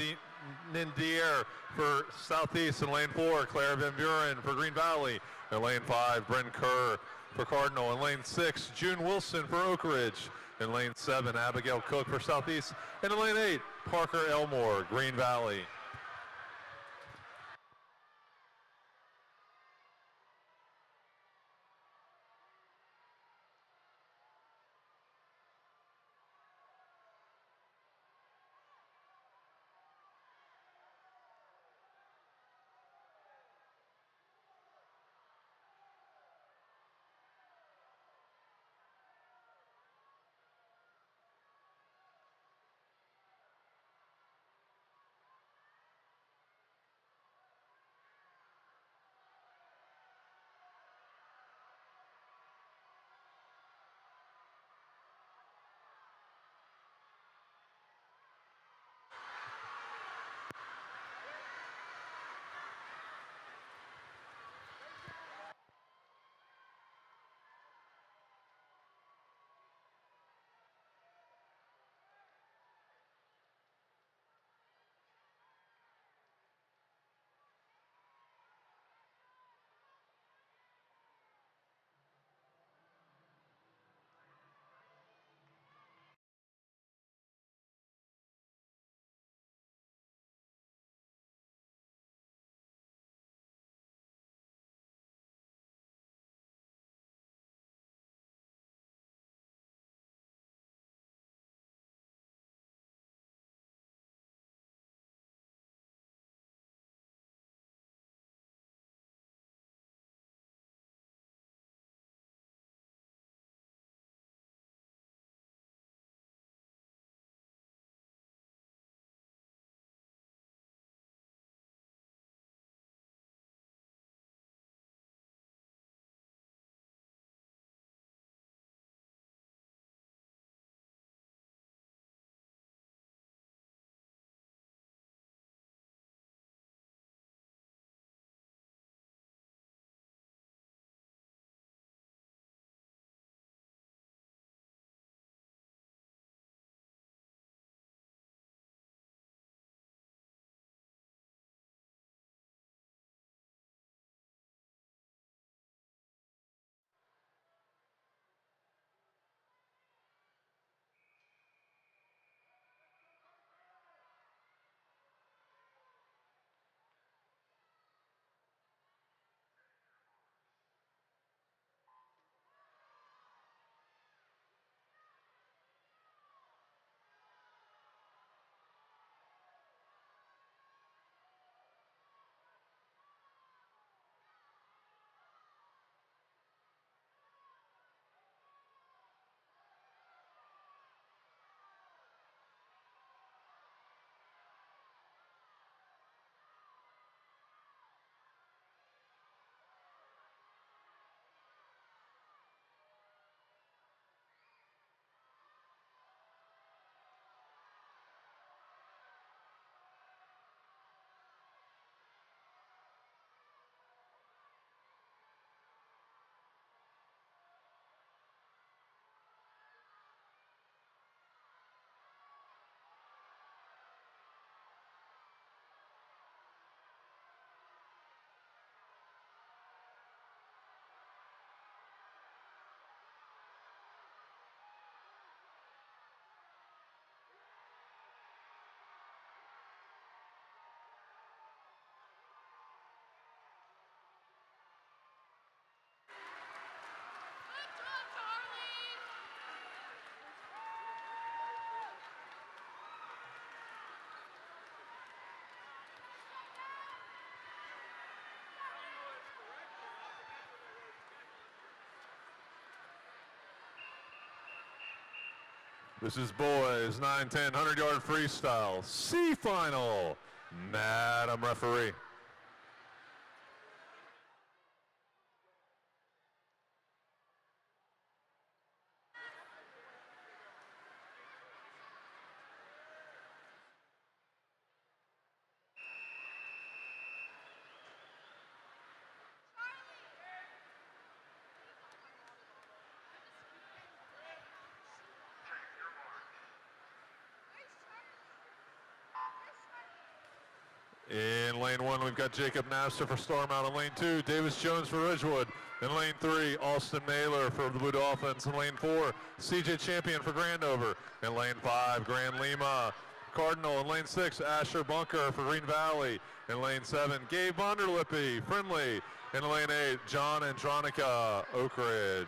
Nindier for Southeast. In lane 4, Claire Van Buren for Green Valley. In lane 5, Bryn Kerr for Cardinal. In lane 6, June Wilson for Oak Ridge. In lane 7, Abigail Cook for Southeast. And in lane 8, Parker Elmore, Green Valley. This is boys 9, 10, 100-yard freestyle C final. Madam referee. In lane 1, we've got Jacob Napster for Stormont. In lane 2, Davis Jones for Ridgewood. In lane 3, Alston Mailer for the Blue Dolphins. In lane 4, CJ Champion for Grandover. In lane 5, Grand Lima Cardinal. In lane 6, Asher Bunker for Green Valley. In lane 7, Gabe Vonderlippy, Friendly. In lane 8, John Andronica, Oak Ridge.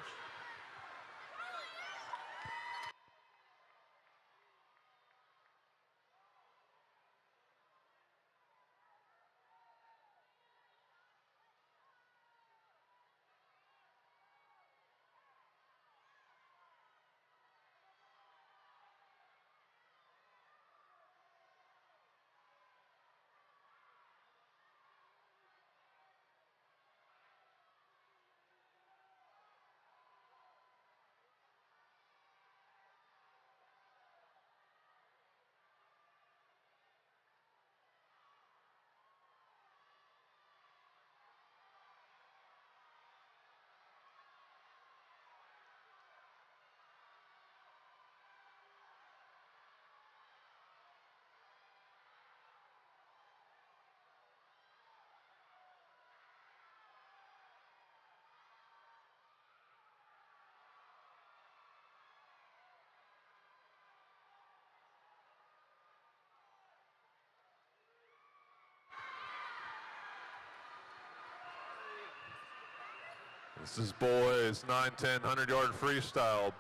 This is boys 9, 10, 100-yard freestyle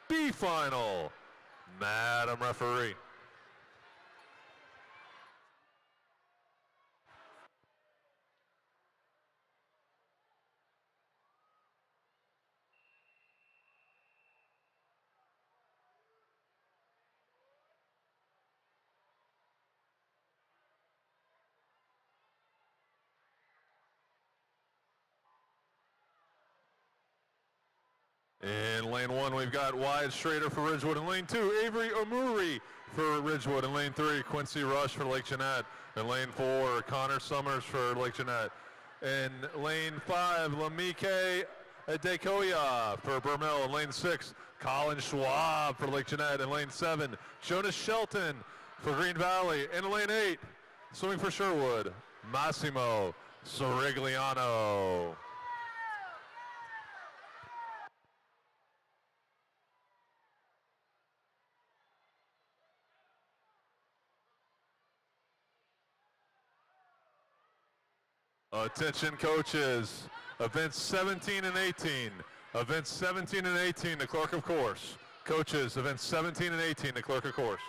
B final. Madam referee. In lane 1, we've got Wyatt Schrader for Ridgewood. In lane 2, Avery Omuri for Ridgewood. In lane 3, Quincy Rush for Lake Jeanette. In lane 4, Connor Summers for Lake Jeanette. In lane 5, Lamike Adekoya for Vermil. In lane 6, Colin Schwab for Lake Jeanette. In lane 7, Jonas Shelton for Green Valley. In lane 8, swimming for Sherwood, Massimo Sorigliano. Attention coaches, events 17 and 18. Events 17 and 18, the clerk of course. Coaches, events 17 and 18, the clerk of course.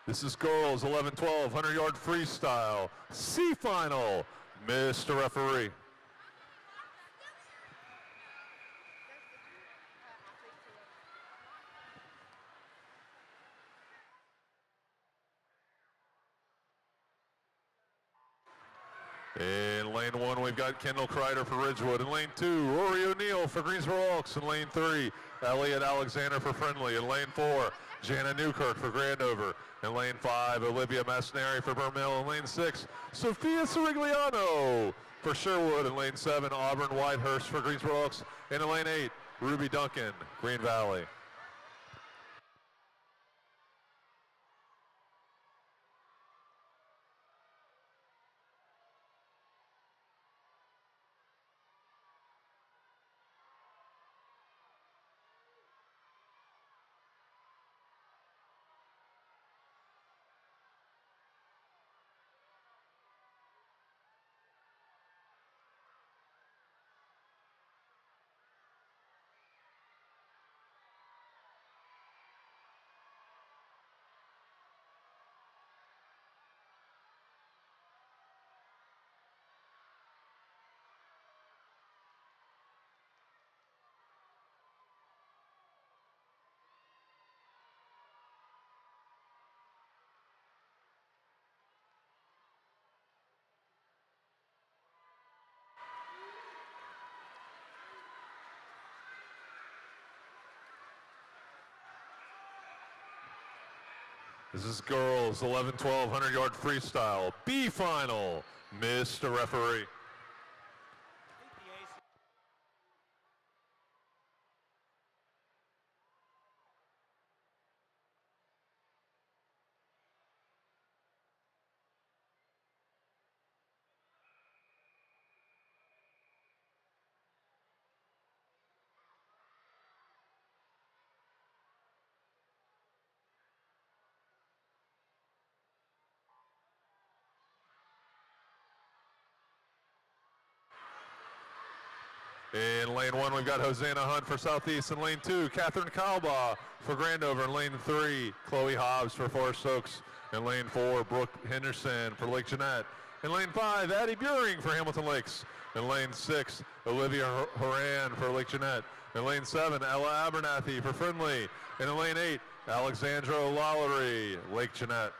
This is girls 11-12, 100-yard freestyle, C final. Mr. Referee. In lane 1, we've got Kendall Kreider for Ridgewood. In lane 2, Rory O'Neill for Greensboro Elks. In lane 3, Elliot Alexander for Friendly. In lane 4, Jana Newkirk for Grandover. In lane 5, Olivia Masneri for Vermill. In lane 6, Sophia Sirigliano for Sherwood. In lane 7, Auburn Whitehurst for Greensboro Elks. And in lane 8, Ruby Duncan, Green Valley. This is girls 11-12, 100-yard freestyle, B final. Mr. Referee. In lane 1, we've got Hosanna Hunt for Southeast. In lane 2, Catherine Kalbaugh for Grandover. In lane 3, Chloe Hobbs for Forest Oaks. In lane 4, Brooke Henderson for Lake Jeanette. In lane 5, Addie Buring for Hamilton Lakes. In lane 6, Olivia Horan for Lake Jeanette. In lane 7, Ella Abernathy for Friendly. And in lane 8, Alexandra Lallery, Lake Jeanette.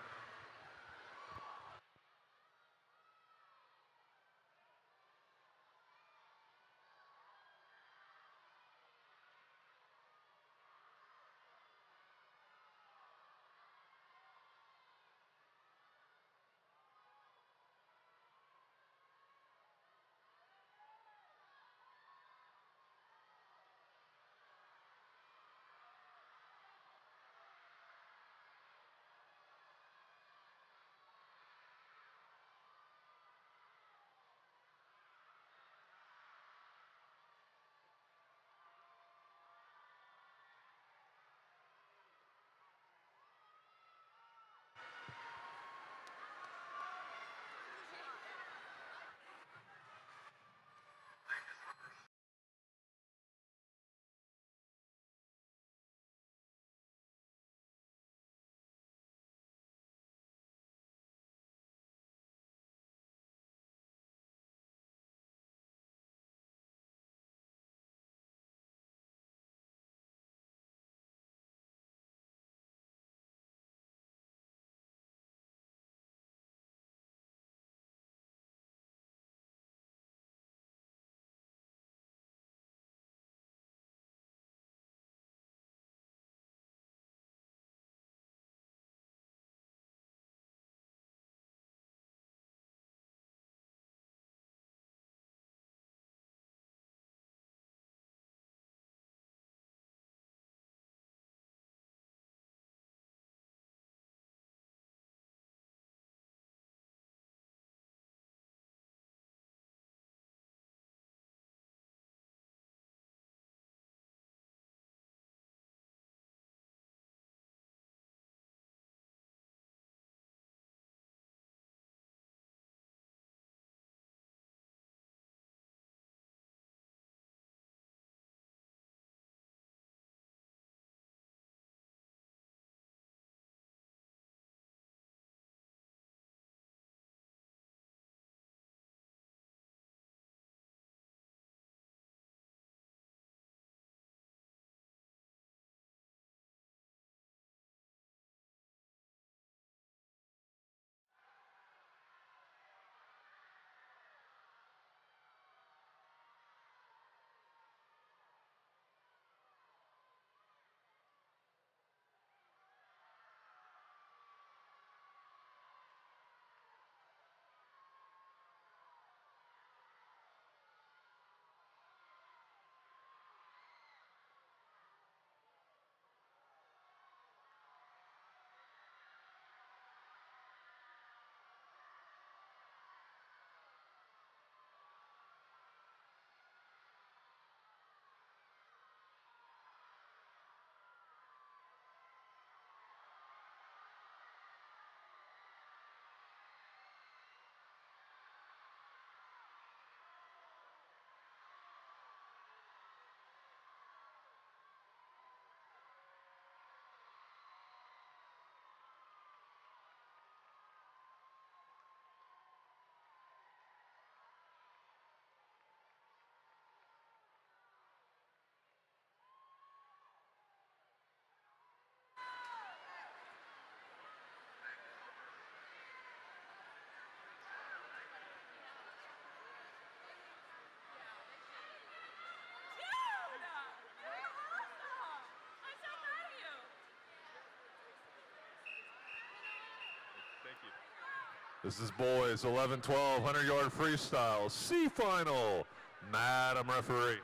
This is boys 11, 12, 100-yard freestyle, C final. Madam referee.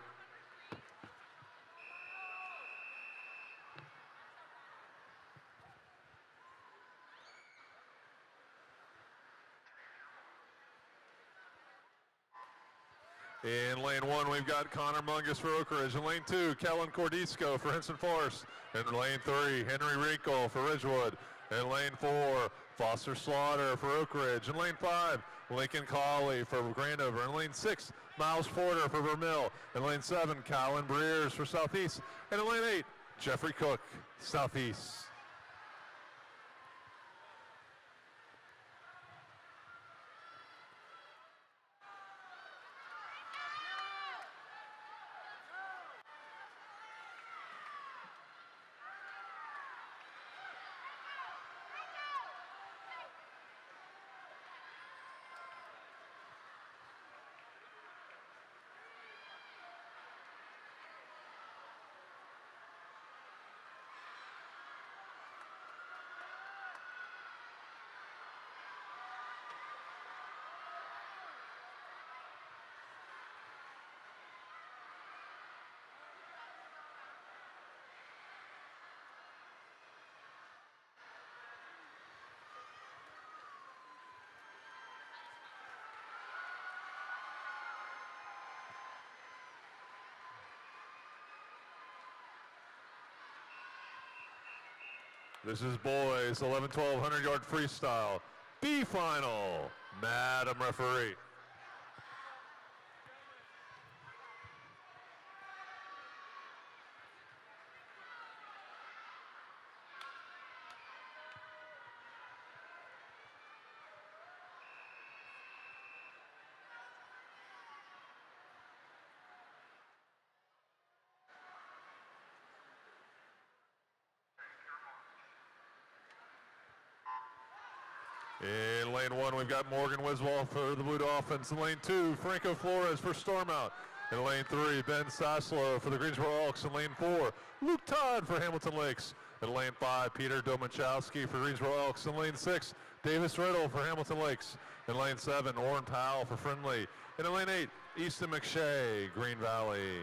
In lane 1, we've got Connor Mungus for Oak Ridge. In lane 2, Kellen Cordisco for Henson Forest. In lane 3, Henry Wrinkle for Ridgewood. In lane 4, Foster Slaughter for Oak Ridge. In lane 5, Lincoln Colley for Grandover. In lane 6, Miles Porter for Vermille. In lane 7, Colin Breers for Southeast. And in lane 8, Jeffrey Cook, Southeast. This is boys 11, 12, 100-yard freestyle, B final. Madam referee. In lane 1, we've got Morgan Wiswall for the Blue Dolphins. In lane 2, Franco Flores for Stormont. In lane 3, Ben Saslow for the Greensboro Elks. In lane 4, Luke Todd for Hamilton Lakes. In lane 5, Peter Domachowski for Greensboro Elks. In lane 6, Davis Riddle for Hamilton Lakes. In lane 7, Orrin Powell for Friendly. And in lane 8, Easton McShay, Green Valley.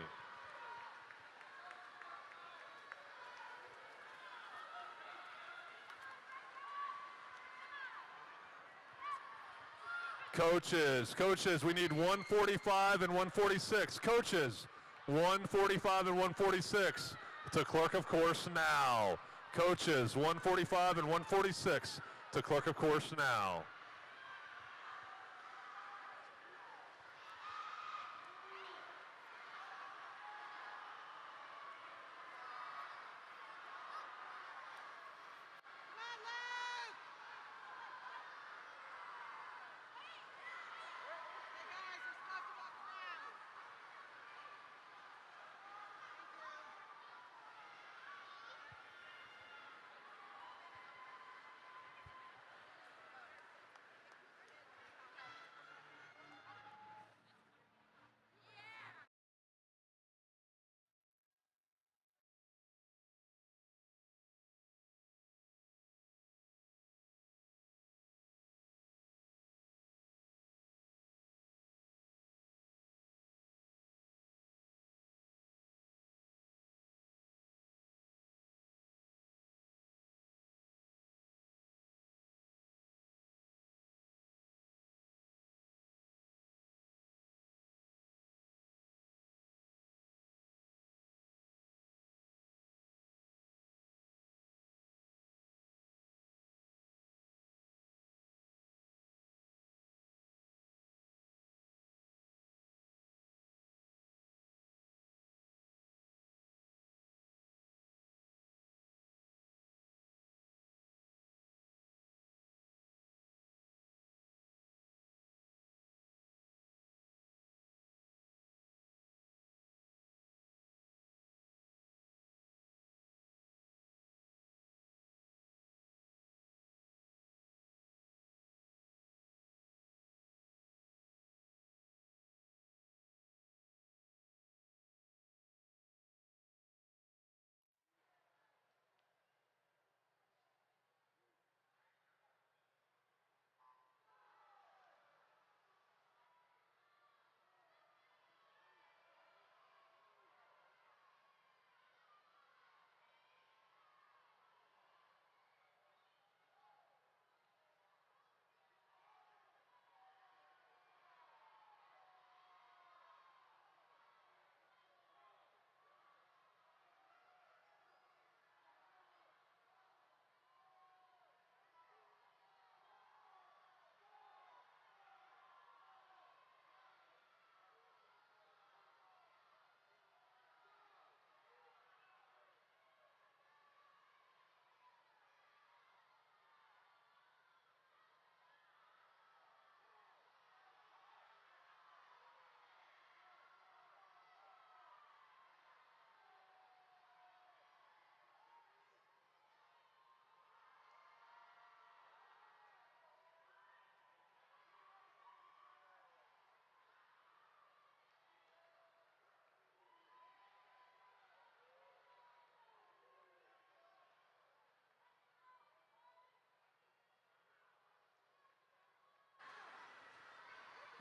Coaches, we need 145 and 146. Coaches, 145 and 146 to clerk of course now. Coaches, 145 and 146 to clerk of course now.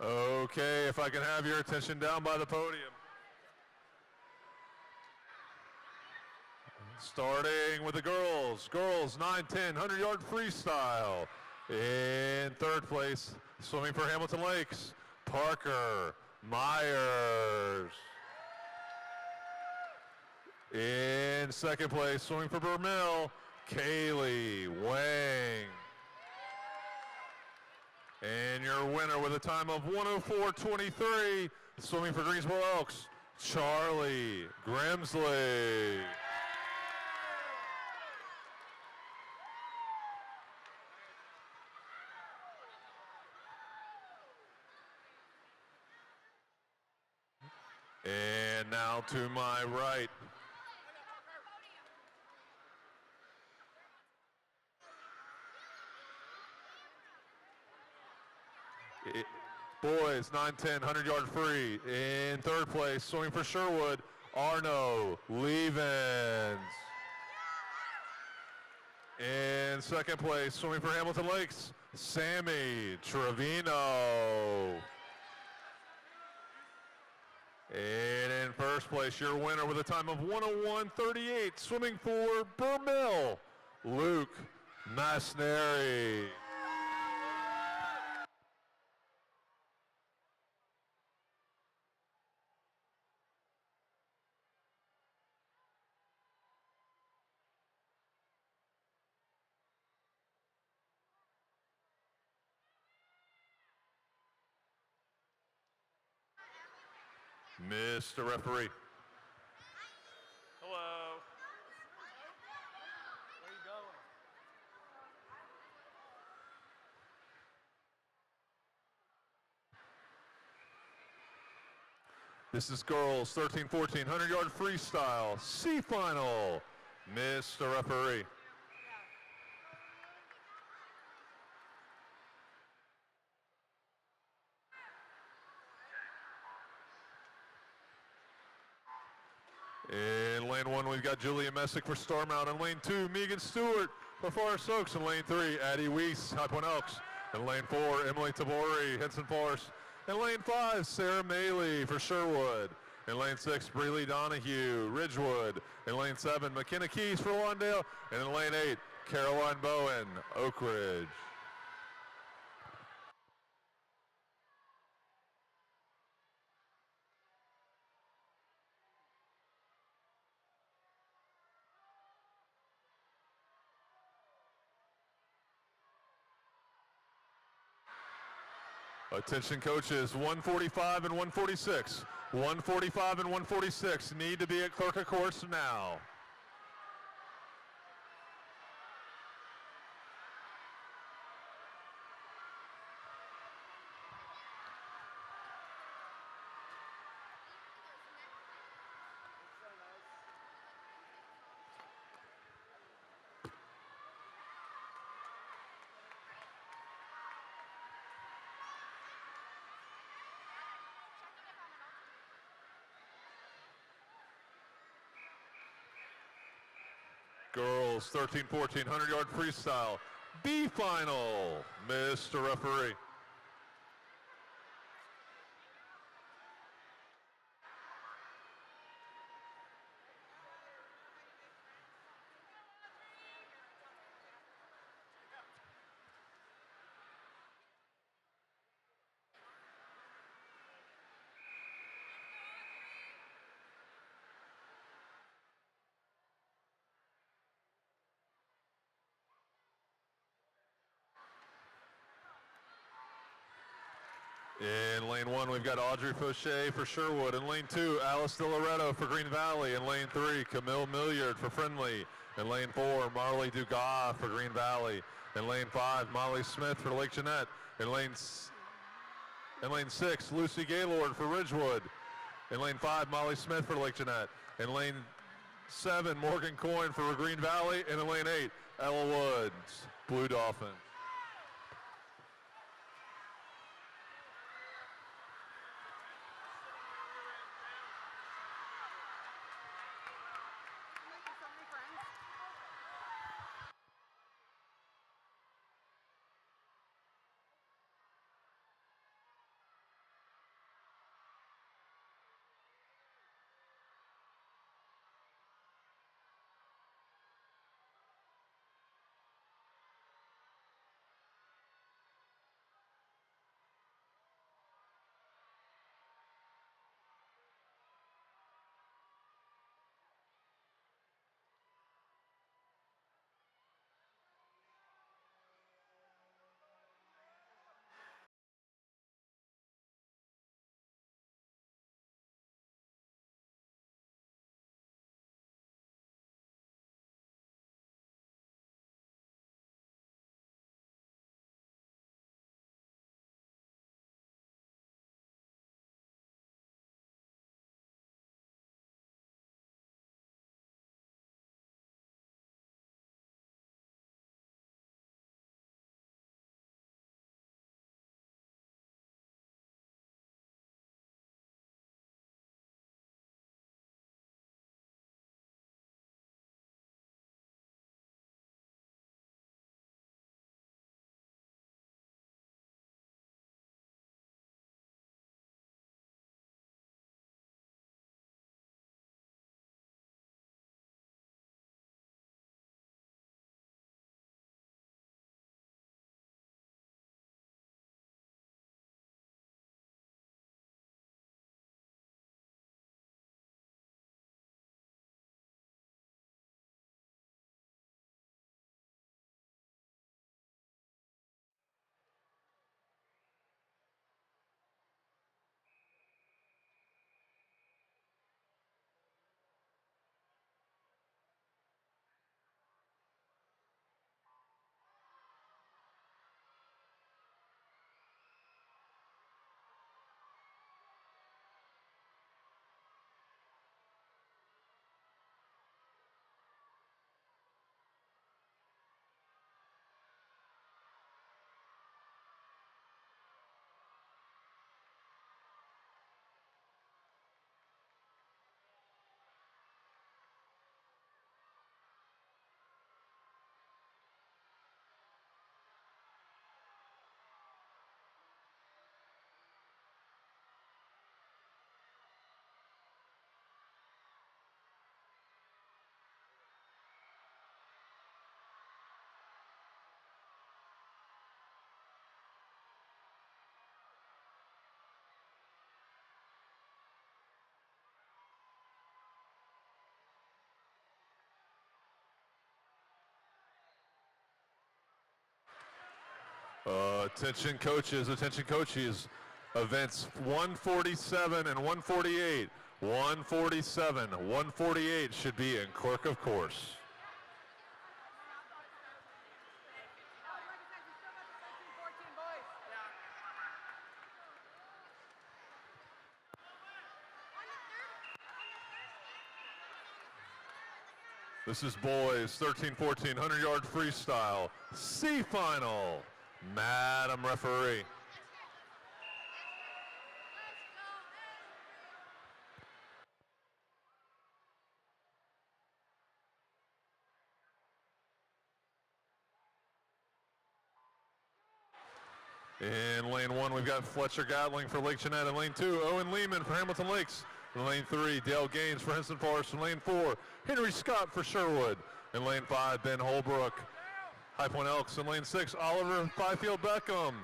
Okay, if I can have your attention down by the podium. Starting with the girls. Girls 9-10 100-yard freestyle. In third place, swimming for Hamilton Lakes, Parker Myers. In second place, swimming for Vermil, Kaylee Wang. And your winner with a time of 104.23, swimming for Greensboro Elks, Charlie Grimsley. And now to my right. Boys 9-10 100-yard free. In third place, swimming for Sherwood, Arno Levens. In second place, swimming for Hamilton Lakes, Sammy Trevino. And in first place, your winner with a time of 101.38, swimming for Vermil, Luke Masneri. Mr. Referee. Hello. Where are you going? This is girls 13-14 100-yard freestyle C final. Mr. Referee. In lane 1, we've got Julia Messick for Starmount. In lane 2, Megan Stewart for Forest Oaks. In lane 3, Addie Weiss, High Point Elks. In lane 4, Emily Tabori, Henson Forest. In lane 5, Sarah Maley for Sherwood. In lane 6, Breeley Donahue, Ridgewood. In lane 7, McKenna Keys for Lawndale. And in lane 8, Caroline Bowen, Oak Ridge. Attention coaches, 145 and 146. 145 and 146 need to be at Clerk of Course now. Girls 13-14 100-yard freestyle B final. Mr. Referee. In lane 1, we've got Audrey Fauché for Sherwood. In lane 2, Alice De Loretto for Green Valley. In lane 3, Camille Milliard for Friendly. In lane 4, Marley Dugas for Green Valley. In lane 5, Molly Smith for Lake Jeanette. In lane 6, Lucy Gaylord for Ridgewood. In lane 5, Molly Smith for Lake Jeanette. In lane 7, Morgan Coyne for Green Valley. And in lane 8, Ella Woods, Blue Dolphins. Attention coaches. Events 147 and 148. 147, 148 should be in clerk of course. This is boys 13-14 100-yard freestyle C final. Madam referee. In lane 1, we've got Fletcher Gatling for Lake Jeanette. In lane 2, Owen Lehman for Hamilton Lakes. In lane 3, Dale Gaines for Henson Forest. In lane 4, Henry Scott for Sherwood. In lane 5, Ben Holbrook, High Point Elks. In lane 6, Oliver Byfield Beckham,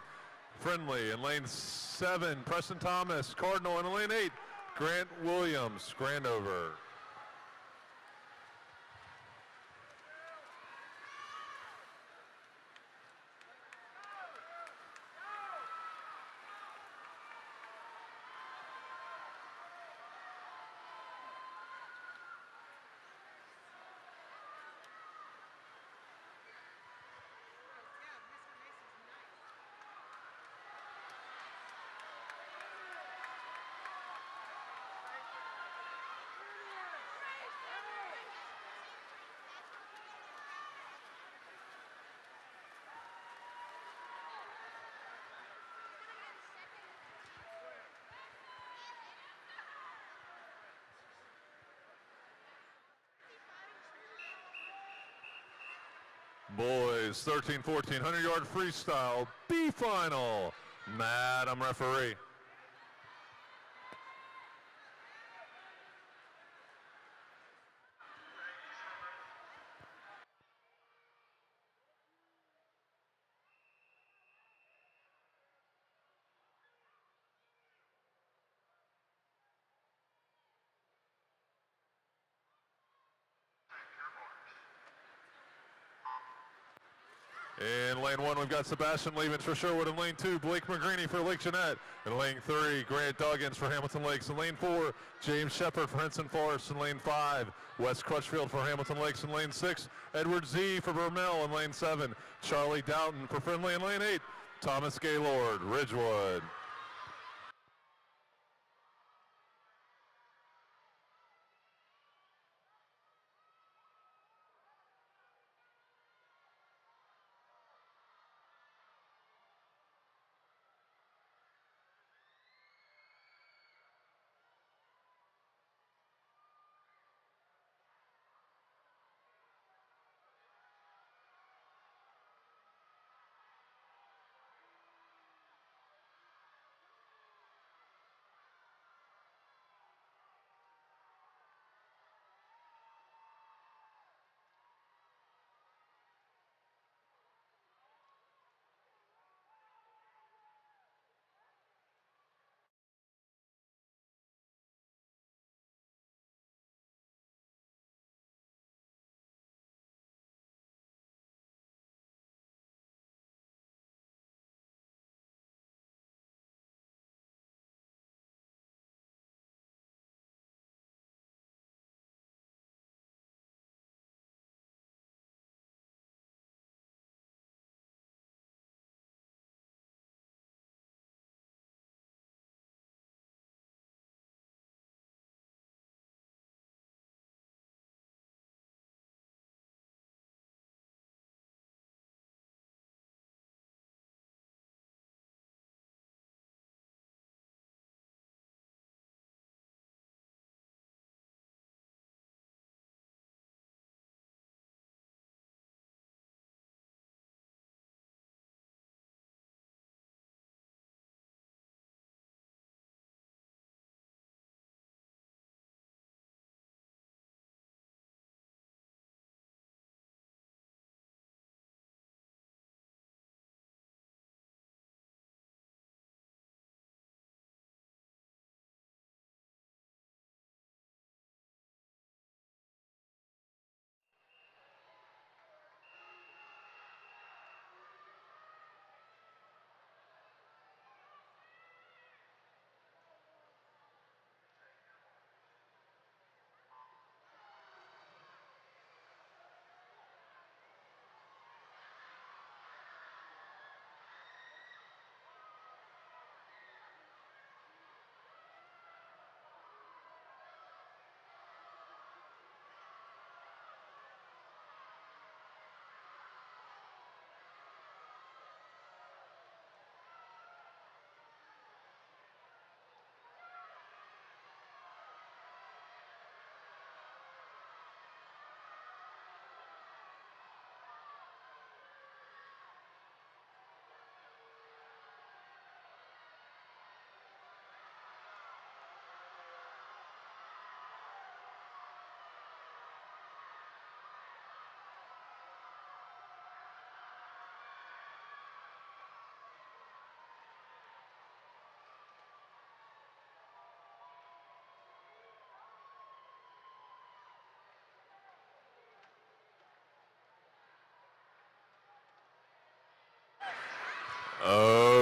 Friendly. In lane 7, Preston Thomas, Cardinal. And in lane 8, Grant Williams, Grandover. Boys 13-14 100-yard freestyle B final. Madam referee. In lane 1, we've got Sebastian Levens for Sherwood. In lane 2, Blake McGreeny for Lake Jeanette. In lane 3, Grant Duggins for Hamilton Lakes. In lane 4, James Shepard for Henson Forest. In lane 5, Wes Crutchfield for Hamilton Lakes. In lane 6, Edward Z for Vermel. In lane 7, Charlie Doughton for Friendly. In lane 8, Thomas Gaylord, Ridgewood.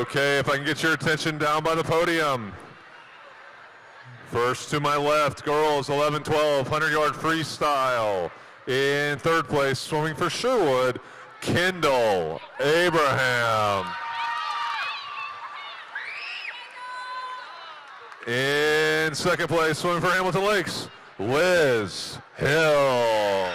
Okay, if I can get your attention down by the podium. First to my left, girls 11-12, 100-yard freestyle. In third place, swimming for Sherwood, Kendall Abraham. In second place, swimming for Hamilton Lakes, Liz Hill.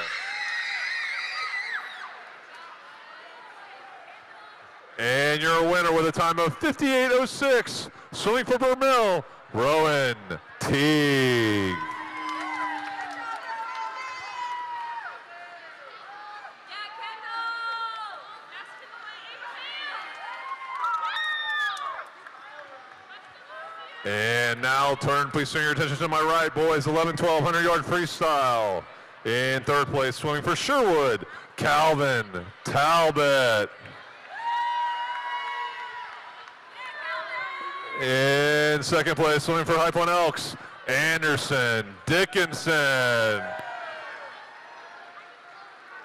And your winner with a time of 58:06, swimming for Vermil, Rowan Teague. And now please turn your attention to my right, boys, 11-12, 100-yard freestyle. In third place, swimming for Sherwood, Calvin Talbot. In second place, swimming for High Point Elks, Anderson Dickinson.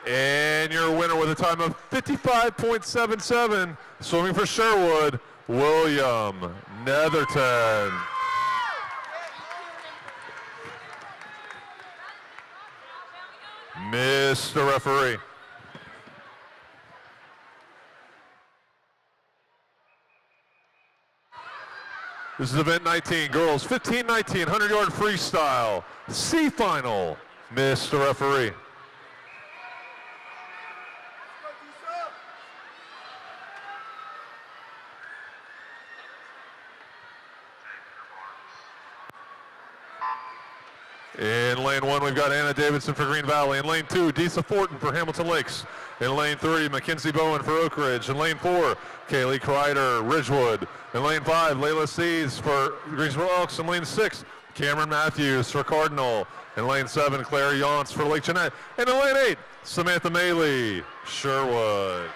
And your winner with a time of 55.77, swimming for Sherwood, William Netherton. Mr. Referee. This is event 19, girls 15-19, 100-yard freestyle, C final. Mr. Referee. In lane 1, we've got Anna Davidson for Green Valley. In lane 2, Disa Fortin for Hamilton Lakes. In lane 3, Mackenzie Bowen for Oak Ridge. In lane 4, Kaylee Kreider, Ridgewood. In lane 5, Layla Sees for Greensboro Elks. In lane 6, Cameron Matthews for Cardinal. In lane 7, Claire Yance for Lake Jeanette. And in lane 8, Samantha Maley, Sherwood.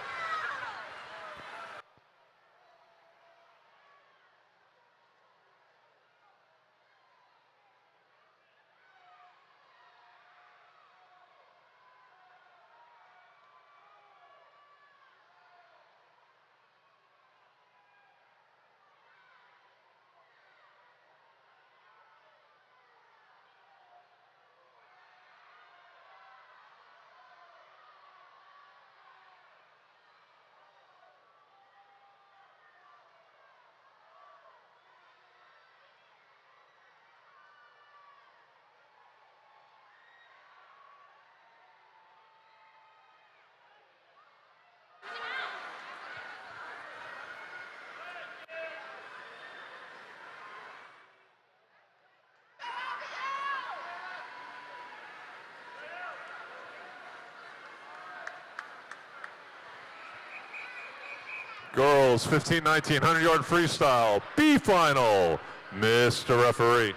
Girls 15-19, 100-yard freestyle, B final. Mr. Referee.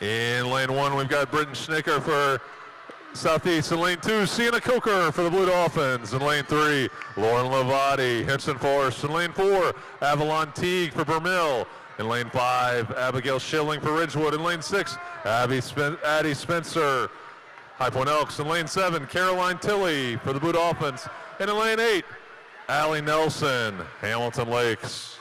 In lane 1, we've got Britton Schnicker for Southeast. In lane 2, Sienna Coker for the Blue Dolphins. In lane 3, Lauren Lavati, Henson Forest. In lane 4, Avalon Teague for Vermil. In lane 5, Abigail Schilling for Ridgewood. In lane 6, Addie Spencer, High Point Elks. In lane 7, Caroline Tilley for the Blue Dolphins. And in lane 8, Allie Nelson, Hamilton Lakes.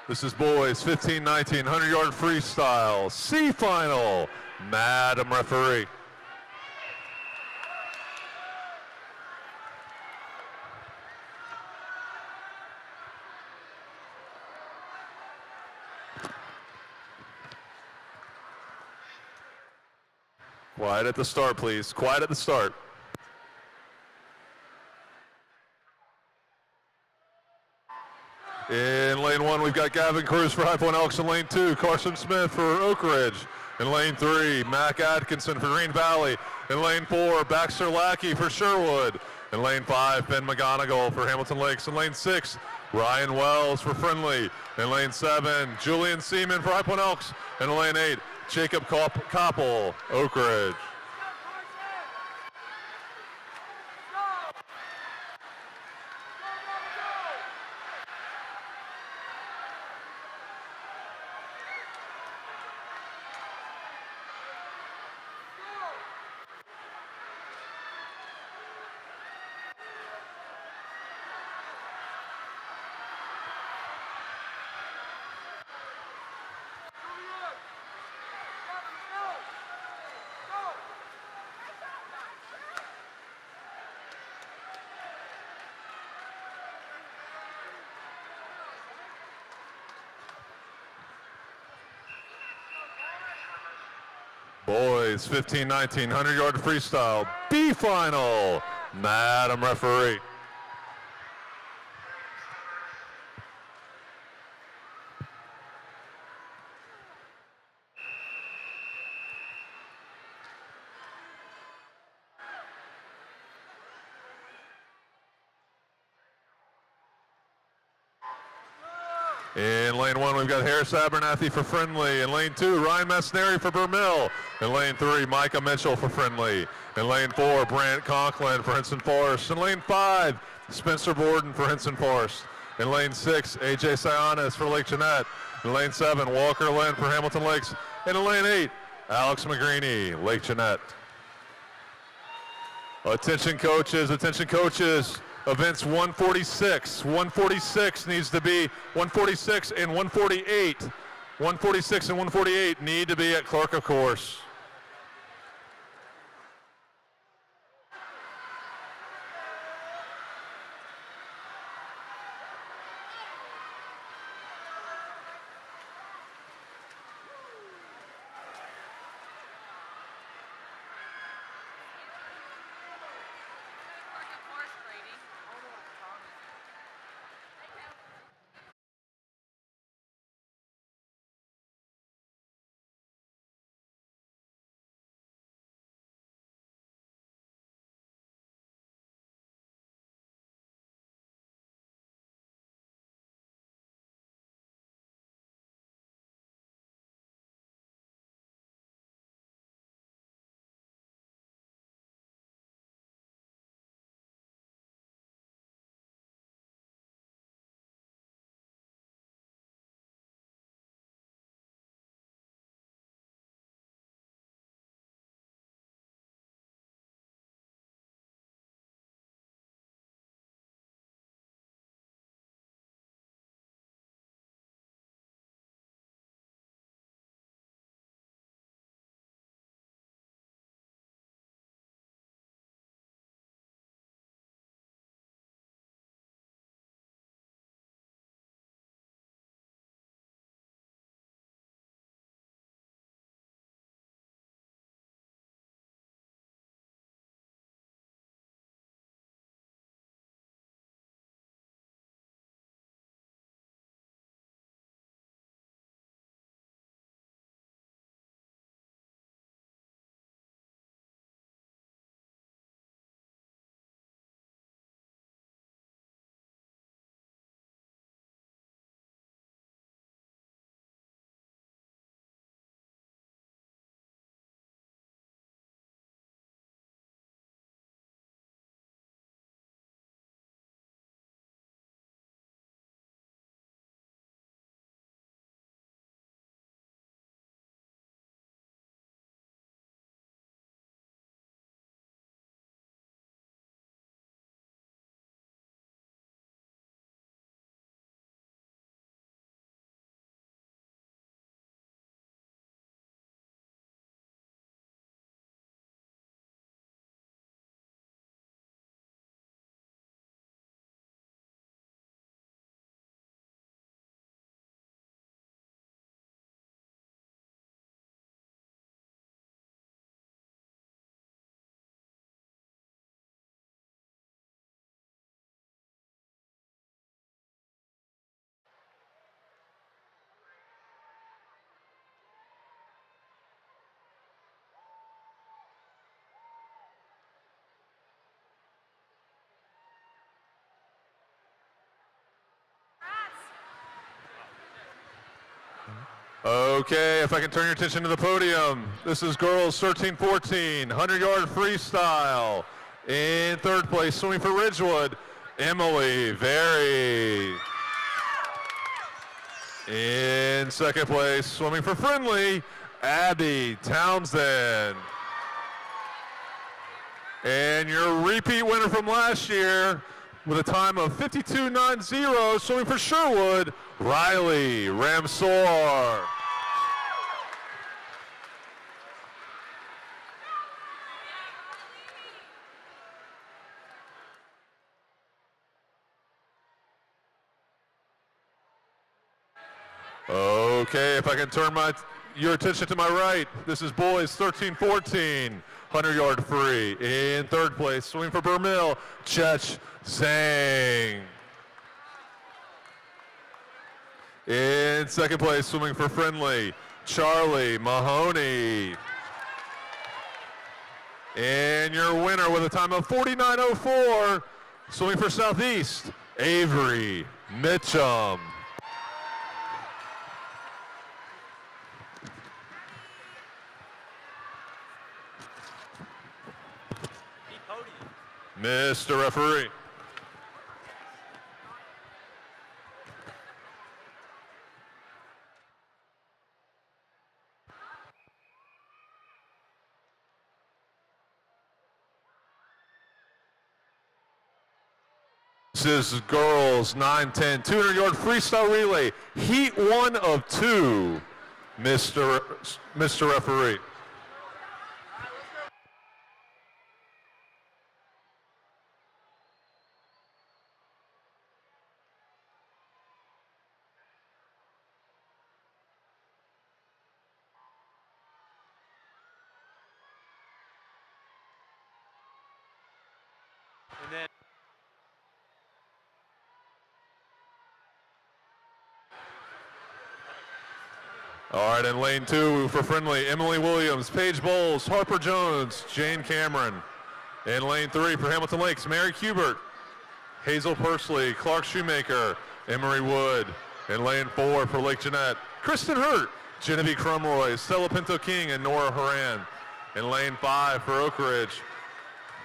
This is boys 15-19, 100-yard freestyle, C final. Madam referee. Quiet at the start, please. Quiet at the start. In lane 1, we've got Gavin Cruz for High Point Elks. In lane 2, Carson Smith for Oak Ridge. In lane 3, Mac Atkinson for Green Valley. In lane 4, Baxter Lackey for Sherwood. In lane 5, Ben McGonigal for Hamilton Lakes. In lane 6, Ryan Wells for Friendly. In lane 7, Julian Seaman for High Point Elks. And in lane 8, Jacob Koppel, Oak Ridge. Boys 15-19, 100-yard freestyle, B final. Madam referee. In lane 1, we've got Harris Abernathy for Friendly. In lane 2, Ryan Messneri for Vermill. In lane 3, Micah Mitchell for Friendly. In lane 4, Brant Conklin for Henson Forest. In lane 5, Spencer Borden for Henson Forest. In lane 6, AJ Sionis for Lake Jeanette. In lane 7, Walker Lynn for Hamilton Lakes. And in lane 8, Alex McGreeny, Lake Jeanette. Attention coaches, attention coaches. Events 146. 146 needs to be 146 and 148. 146 and 148 need to be at Clerk of Course. Okay, if I can turn your attention to the podium. This is girls 13-14, 100-yard freestyle. In third place, swimming for Ridgewood, Emily Very. In second place, swimming for Friendly, Abby Townsend. And your repeat winner from last year with a time of 52.90, swimming for Sherwood, Riley Ramsor. Okay, if I can turn your attention to my right, this is boys 13-14, 100-yard free. In third place, swimming for Vermill, Chech Zhang. In second place, swimming for Friendly, Charlie Mahoney. And your winner with a time of 49.04, swimming for Southeast, Avery Mitchum. Mr. Referee. This is girls 9-10, 200-yard freestyle relay, heat 1 of 2, Mr. Referee. And then all right, in lane 2 for Friendly, Emily Williams, Paige Bowles, Harper Jones, Jane Cameron. In lane 3 for Hamilton Lakes, Mary Kubert, Hazel Pursley, Clark Shoemaker, Emery Wood. In lane 4 for Lake Jeanette, Kristen Hurt, Genevieve Crumroy, Stella Pinto King, and Nora Horan. In lane 5 for Oak Ridge,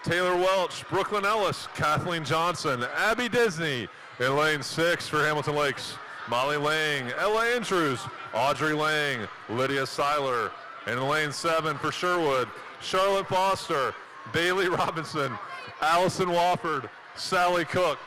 Taylor Welch, Brooklyn Ellis, Kathleen Johnson, Abby Disney. In lane 6 for Hamilton Lakes, Molly Lang, Ella Andrews, Audrey Lang, Lydia Seiler. In lane 7 for Sherwood, Charlotte Foster, Bailey Robinson, Allison Wofford, Sally Cook.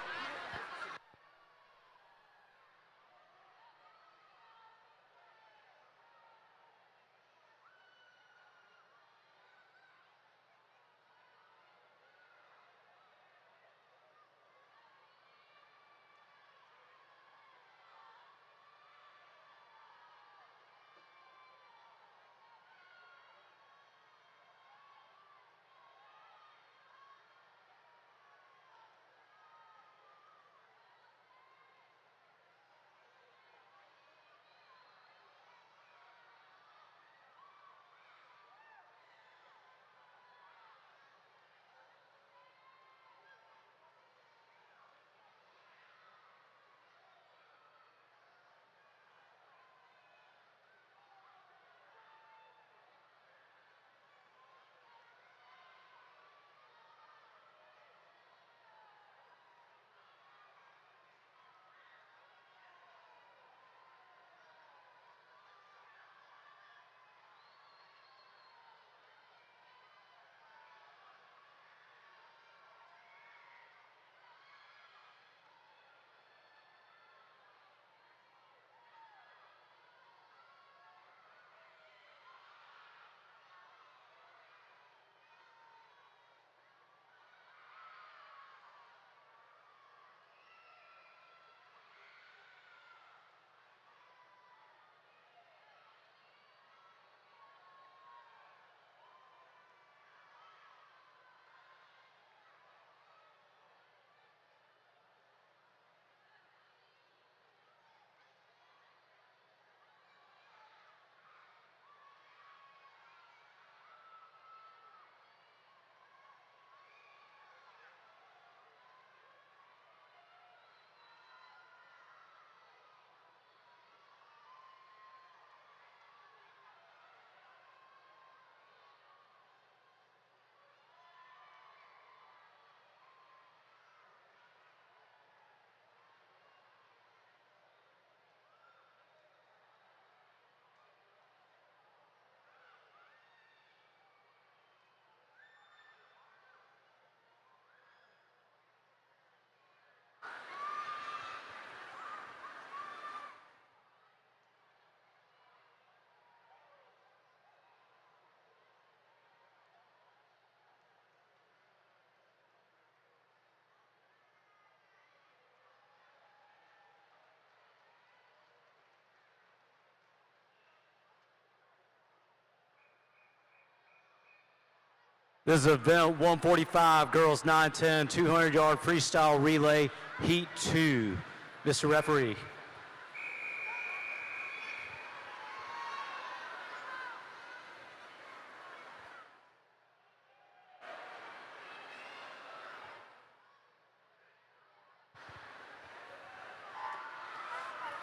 This is event 145, girls 9-10, 200-yard freestyle relay, heat 2. Mr. Referee.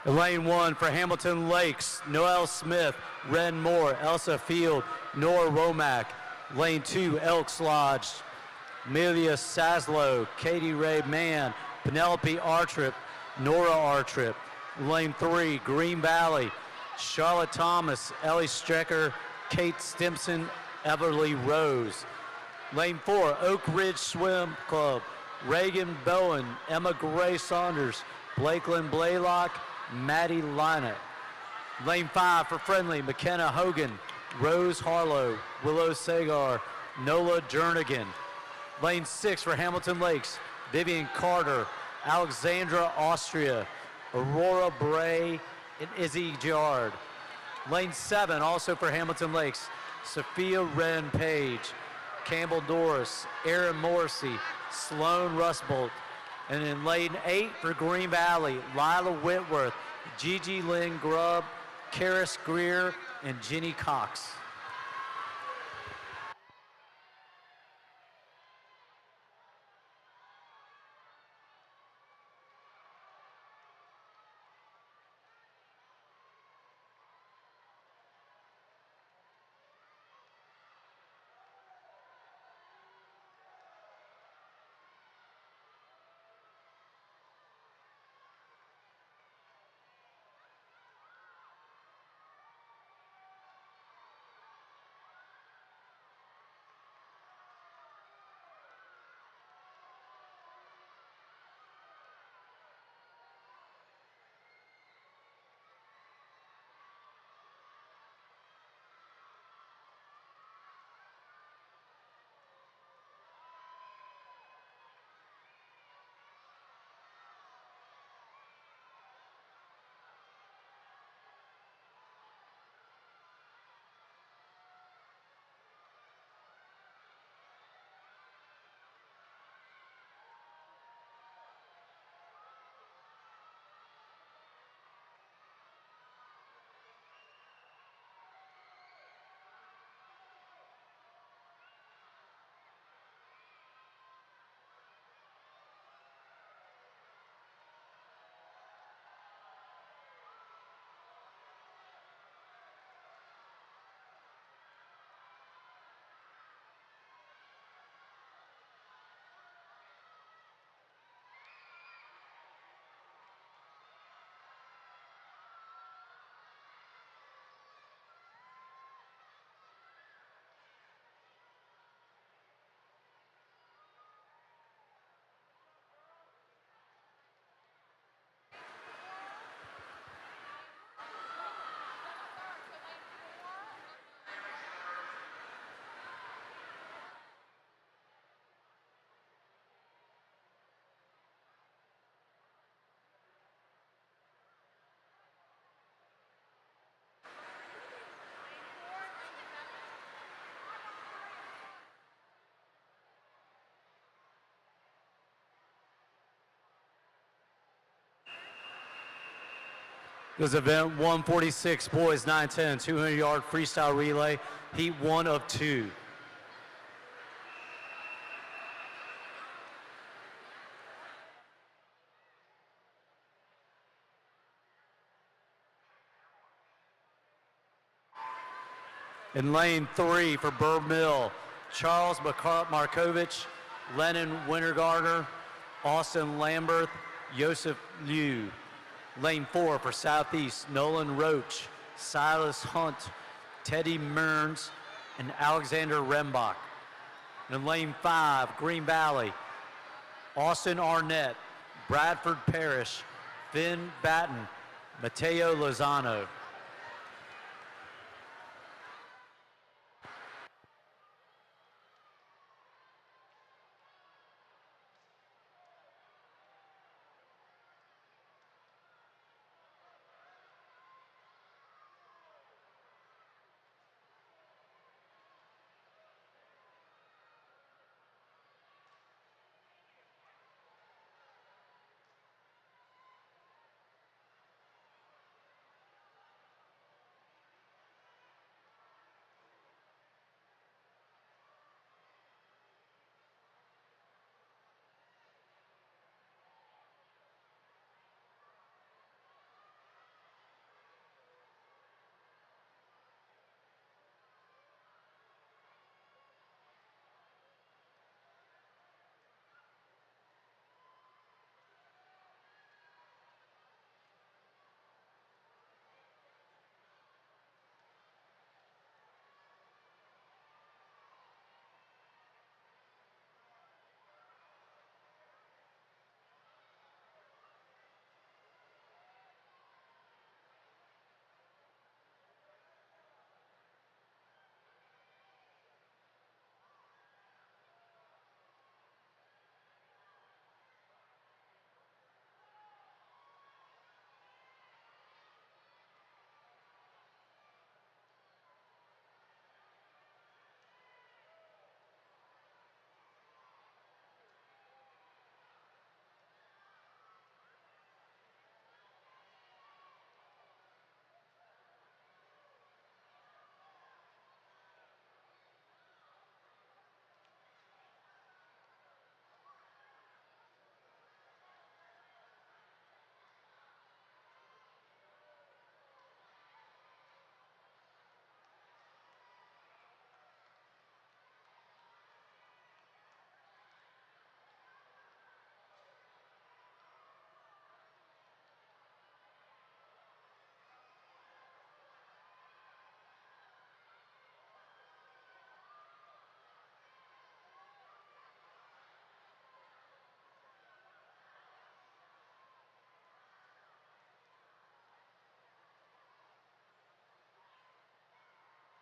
In lane 1 for Hamilton Lakes, Noelle Smith, Ren Moore, Elsa Field, Nora Romack. Lane 2, Elks Lodge, Amelia Saslow, Katie Ray Mann, Penelope Artrip, Nora Artrip. Lane 3, Green Valley, Charlotte Thomas, Ellie Strecker, Kate Stimson, Everly Rose. Lane 4, Oak Ridge Swim Club, Reagan Bowen, Emma Gray Saunders, Blakeland Blaylock, Maddie Linett. Lane 5 for Friendly, McKenna Hogan, Rose Harlow, Willow Sagar, Nola Jernigan. Lane 6 for Hamilton Lakes, Vivian Carter, Alexandra Austria, Aurora Bray, and Izzy Jard. Lane 7 also for Hamilton Lakes, Sophia Wren Page, Campbell Doris, Erin Morrissey, Sloan Rustbolt. And in lane 8 for Green Valley, Lila Whitworth, Gigi Lynn Grubb, Karis Greer, and Jenny Cox. This event 146, boys 9-10, 200-yard freestyle relay, heat 1 of 2. In lane 3 for Burr Mill, Charles Markovich, Lennon Wintergarter, Austin Lambert, Joseph Liu. Lane 4 for Southeast, Nolan Roach, Silas Hunt, Teddy Mearns, and Alexander Rembach. In lane 5, Green Valley, Austin Arnett, Bradford Parrish, Finn Batten, Mateo Lozano.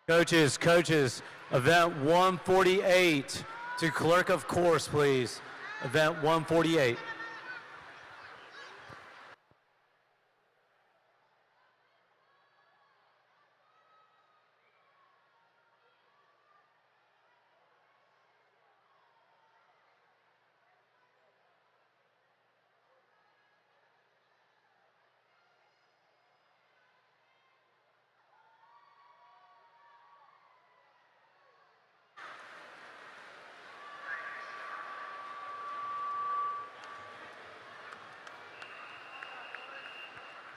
Coaches, event 148 to clerk of course, please. Event 148.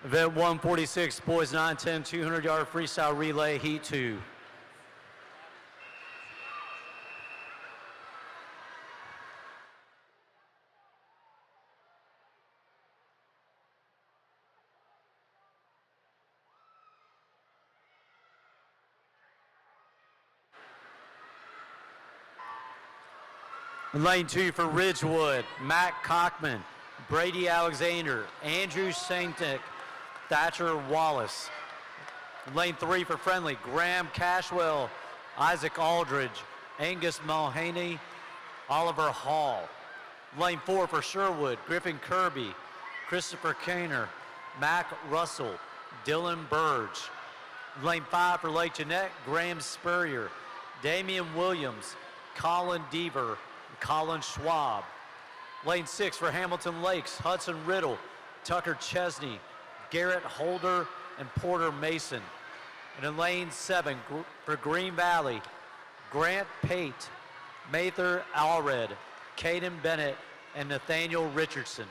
Event 146, boys 9-10, 200-yard freestyle relay, heat 2. In lane 2 for Ridgewood, Matt Cockman, Brady Alexander, Andrew Sanknick, Thatcher Wallace. In lane 3 for Friendly, Graham Cashwell, Isaac Aldridge, Angus Mulhaney, Oliver Hall. Lane 4 for Sherwood, Griffin Kirby, Christopher Kaner, Mac Russell, Dylan Burge. Lane 5 for Lake Jeanette, Graham Spurrier, Damian Williams, Colin Deaver, and Colin Schwab. Lane 6 for Hamilton Lakes, Hudson Riddle, Tucker Chesney, Garrett Holder, and Porter Mason. And in lane 7 for Green Valley, Grant Pate, Mather Allred, Caden Bennett, and Nathaniel Richardson.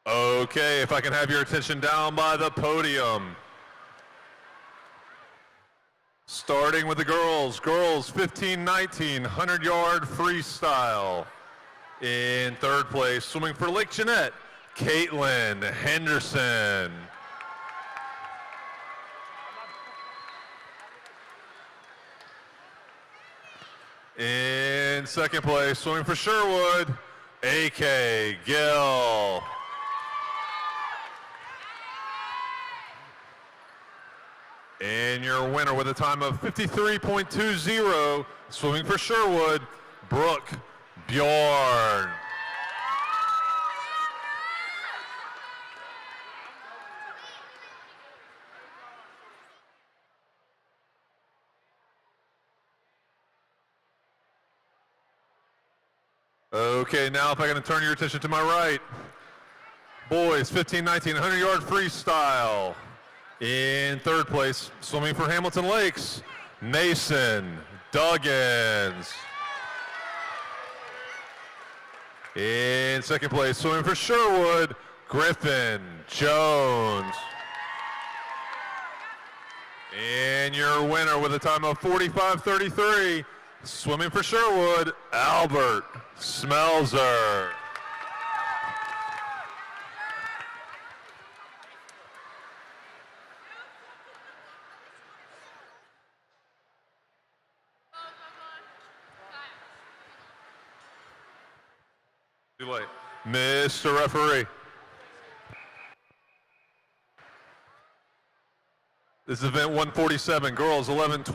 Okay, if I can have your attention down by the podium. Starting with the girls. Girls 15-19, 100-yard freestyle. In third place, swimming for Lake Jeanette, Caitlin Henderson. In second place, swimming for Sherwood, A.K. Gill. And your winner with a time of 53.20, swimming for Sherwood, Brooke Bjorn. Okay, now if I can turn your attention to my right. Boys, 15-19, 100-yard freestyle. In third place, swimming for Hamilton Lakes, Mason Duggins. In second place, swimming for Sherwood, Griffin Jones. And your winner with a time of 45:33, swimming for Sherwood, Albert Smelzer. Too late. Mr. Referee. This is event 147, girls 11-12,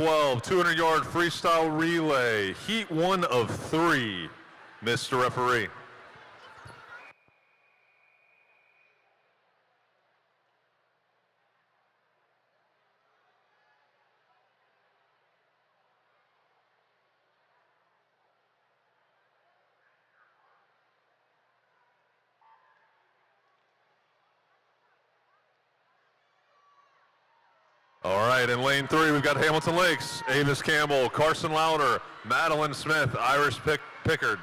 200-yard freestyle relay, heat 1 of 3. Mr. Referee. All right, in lane 3, we've got Hamilton Lakes, Avis Campbell, Carson Lauder, Madeline Smith, Iris Pickard.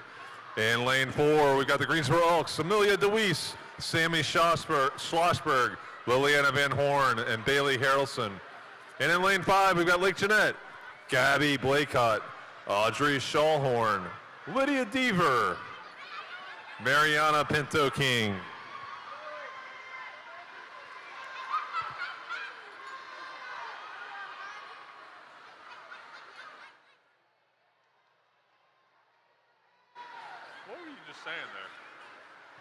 In lane 4, we've got the Greensboro Elks, Amelia DeWeese, Sammy Schlossberg, Liliana Van Horn, and Bailey Harrelson. And in lane 5, we've got Lake Jeanette, Gabby Blakott, Audrey Schallhorn, Lydia Deaver, Mariana Pinto King. What were you just saying there?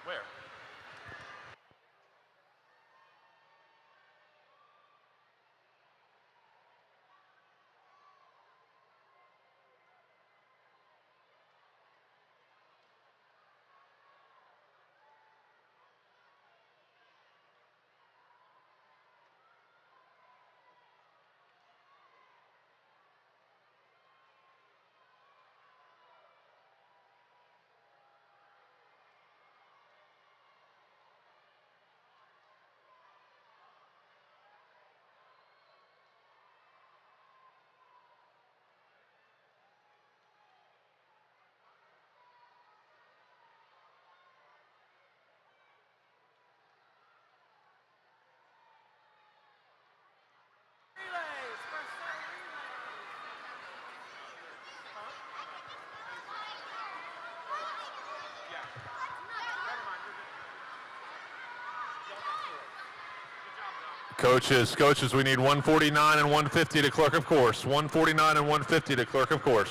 Where? Coaches, we need 149 and 150 to clerk of course. 149 and 150 to clerk of course.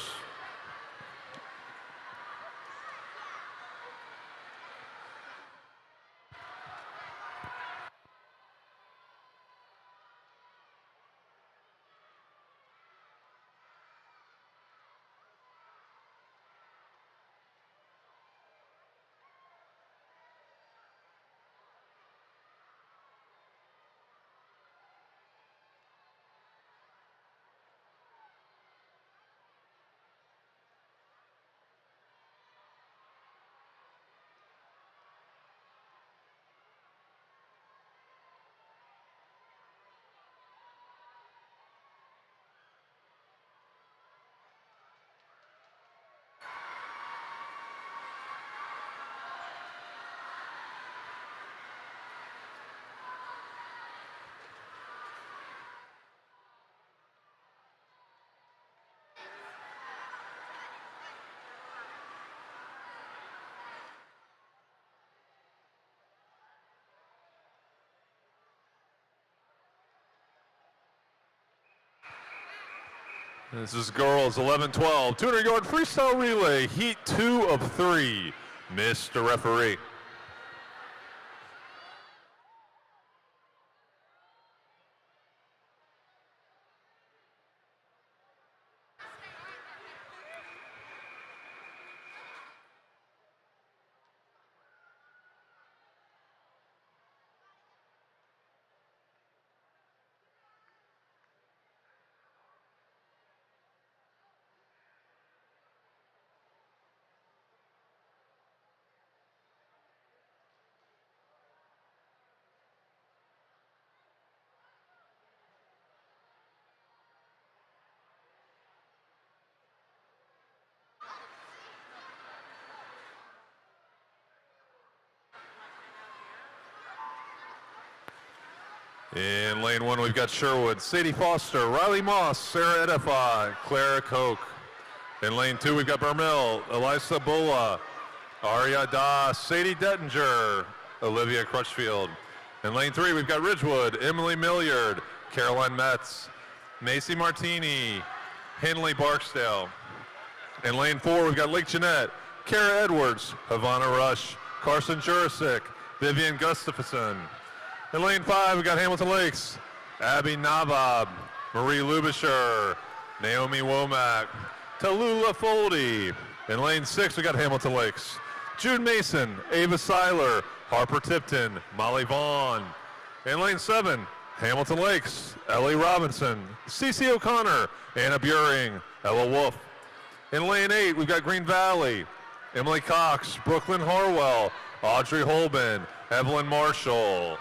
This is girls 11-12, 200-yard freestyle relay, heat 2 of 3. Mr. Referee. In lane 1, we've got Sherwood, Sadie Foster, Riley Moss, Sarah Edify, Clara Koch. In lane 2, we've got Bermill, Elisa Bola, Arya Das, Sadie Dettinger, Olivia Crutchfield. In lane 3, we've got Ridgewood, Emily Milliard, Caroline Metz, Macy Martini, Henley Barksdale. In lane 4, we've got Lake Jeanette, Kara Edwards, Havana Rush, Carson Jurasic, Vivian Gustafson. In lane 5, we got Hamilton Lakes, Abby Nabab, Marie Lubischer, Naomi Womack, Tallulah Foldy. In lane 6, we got Hamilton Lakes, Jude Mason, Ava Seiler, Harper Tipton, Molly Vaughn. In lane 7, Hamilton Lakes, Ellie Robinson, Cece O'Connor, Anna Buring, Ella Wolf. In lane 8, we've got Green Valley, Emily Cox, Brooklyn Harwell, Audrey Holben, Evelyn Marshall.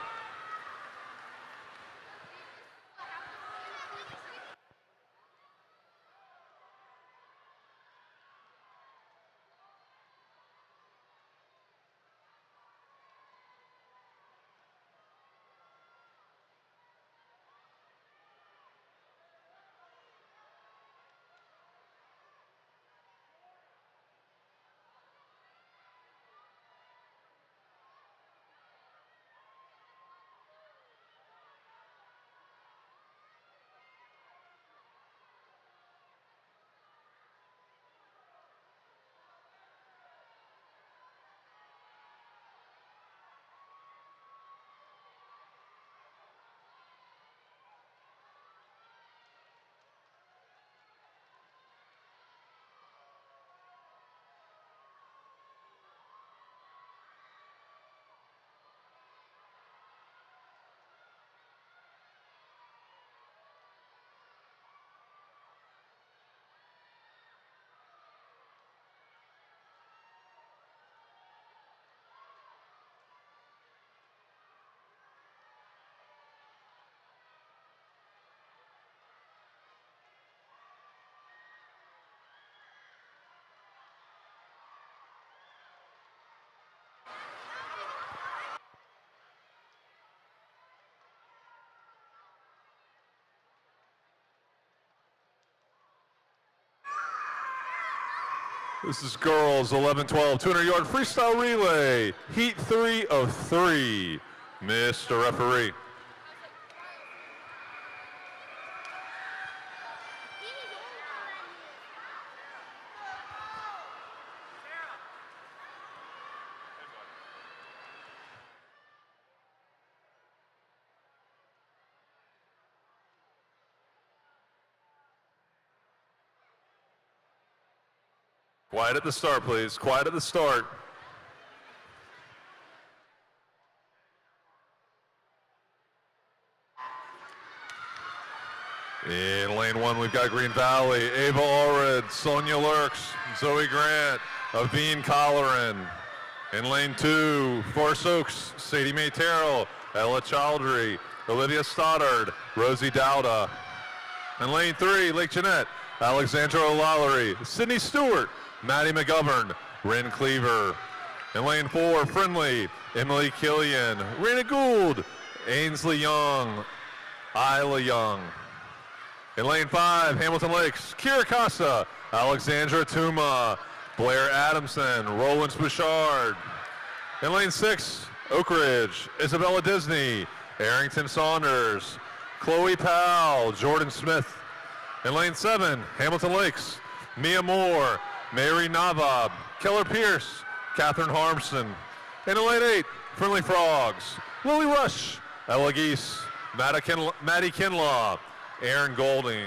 This is girls 11-12, 200-yard freestyle relay, heat 3 of 3. Mr. Referee. Quiet at the start, please. Quiet at the start. In lane 1, we've got Green Valley, Ava Allred, Sonia Lurks, Zoe Grant, Aveen Colleran. In lane 2, Forest Oaks, Sadie Mae Terrell, Ella Chowdhury, Olivia Stoddard, Rosie Dowda. In lane 3, Lake Jeanette, Alexandra O'Lallery, Sydney Stewart, Maddie McGovern, Ren Cleaver. In lane 4, Friendly, Emily Killian, Rena Gould, Ainsley Young, Isla Young. In lane 5, Hamilton Lakes, Kira Casa, Alexandra Tuma, Blair Adamson, Roland Bouchard. In lane 6, Oak Ridge, Isabella Disney, Arrington Saunders, Chloe Powell, Jordan Smith. In lane 7, Hamilton Lakes, Mia Moore, Mary Navab, Keller Pierce, Catherine Harmson. And in lane 8, Friendly Frogs, Lily Rush, Ella Geese, Maddie Kinlaw, Aaron Golding.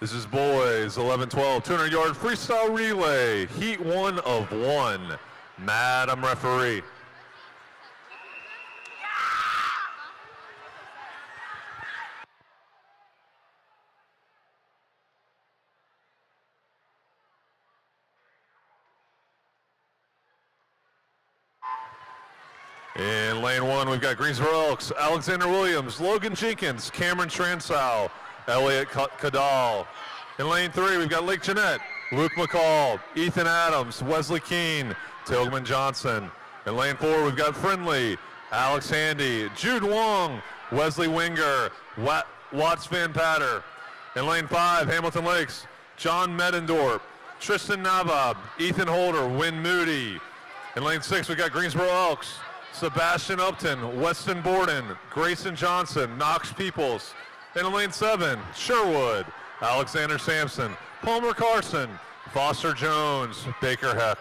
This is boys 11-12, 200-yard freestyle relay, heat 1 of 1. Madam referee. In lane 1, we've got Greensboro Elks, Alexander Williams, Logan Jenkins, Cameron Transow, Elliot Cadal. In lane 3, we've got Lake Jeanette, Luke McCall, Ethan Adams, Wesley Keene, Tilghman Johnson. In lane 4, we've got Friendly, Alex Handy, Jude Wong, Wesley Winger, Watts Van Patter. In lane 5, Hamilton Lakes, John Medendorp, Tristan Nabab, Ethan Holder, Win Moody. In lane 6, we've got Greensboro Elks, Sebastian Upton, Weston Borden, Grayson Johnson, Knox Peoples. In lane 7, Sherwood, Alexander Sampson, Palmer Carson, Foster Jones, Baker Heck.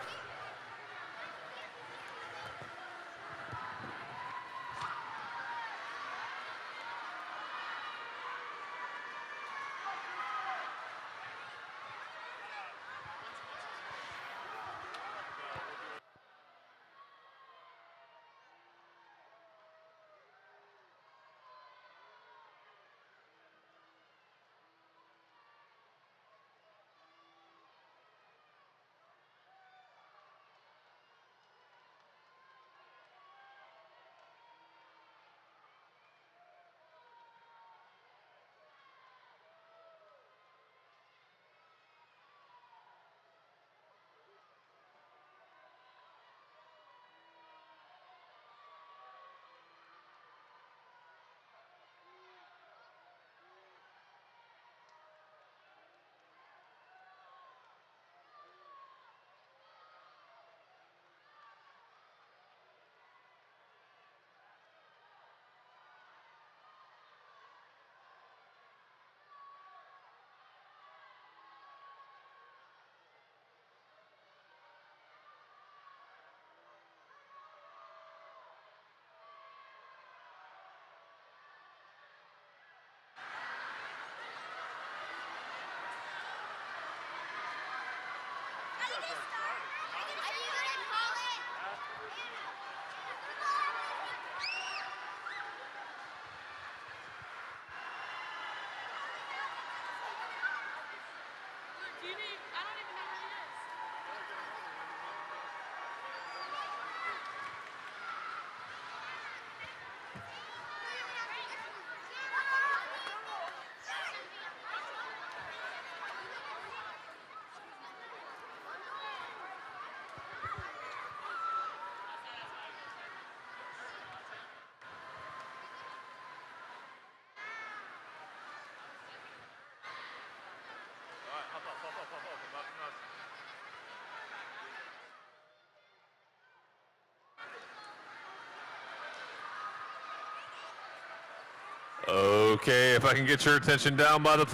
Okay, if I can get your attention down by the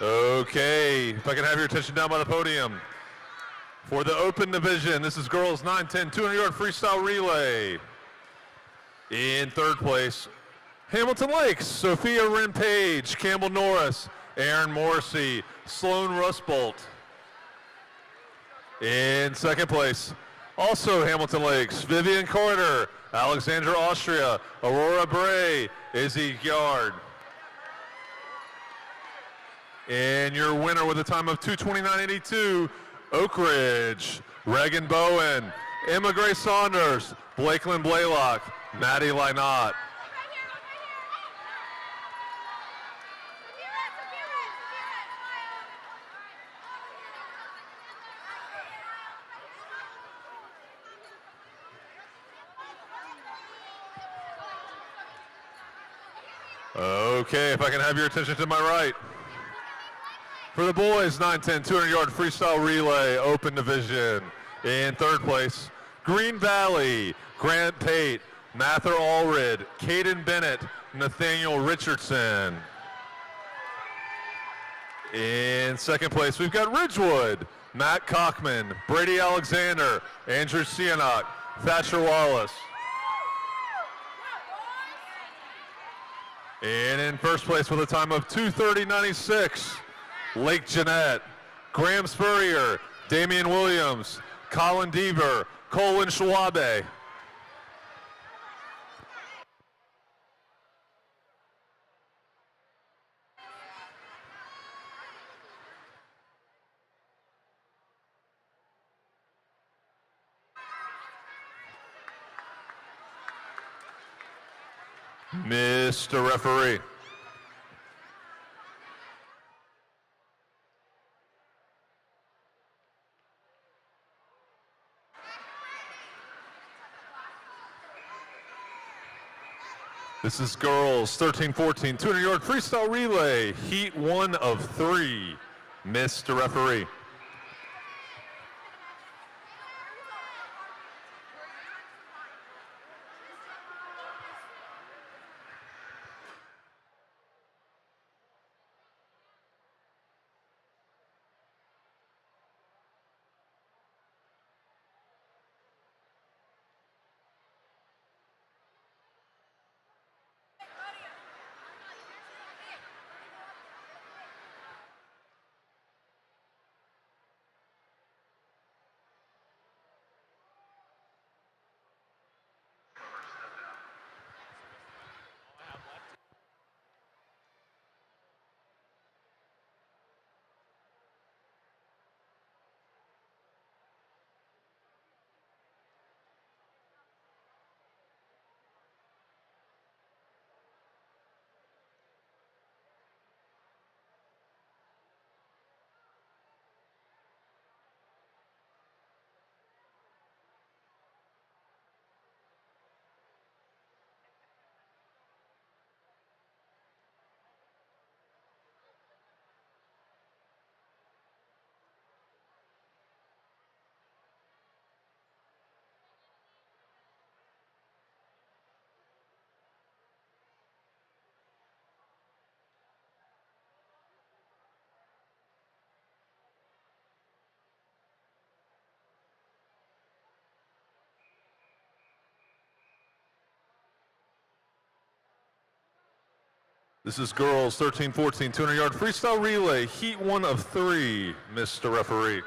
Okay, if I can have your attention down by the podium. For the open division, this is girls 9-10, 200-yard freestyle relay. In third place, Hamilton Lakes, Sophia Wren Page, Campbell Norris, Aaron Morrissey, Sloan Rustbolt. In second place, also Hamilton Lakes, Vivian Carter, Alexandra Austria, Aurora Bray, Izzy Yard. And your winner with a time of 2:29.82, Oak Ridge, Reagan Bowen, Emma Gray Saunders, Blakeland Blaylock, Maddie Lynott. Okay, if I can have your attention to my right. For the boys, 9-10, 200-yard freestyle relay, open division. In third place, Green Valley, Grant Pate, Mather Allred, Caden Bennett, Nathaniel Richardson. In second place, we've got Ridgewood, Matt Cockman, Brady Alexander, Andrew Sienok, Thatcher Wallace. And in first place with a time of 2:30.96, Lake Jeanette, Graham Spurrier, Damian Williams, Colin Deaver, Colin Schwabe. Mr. Referee. This is girls 13-14, 200-yard freestyle relay, heat 1 of 3. Mr. Referee. This is girls 13-14, 200-yard freestyle relay, heat 1 of 3. Mr. Referee.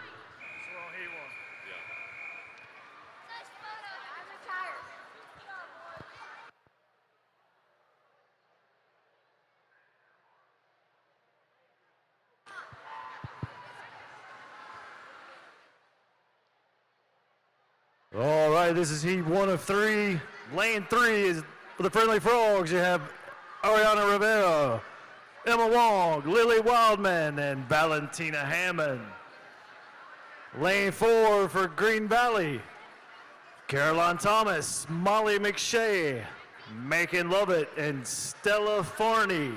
All right, this is heat 1 of 3. Lane 3 is for the Friendly Frogs. You have Ariana Rivera, Emma Wong, Lily Wildman, and Valentina Hammond. Lane 4 for Green Valley, Caroline Thomas, Molly McShay, Macon Lovett, and Stella Farney.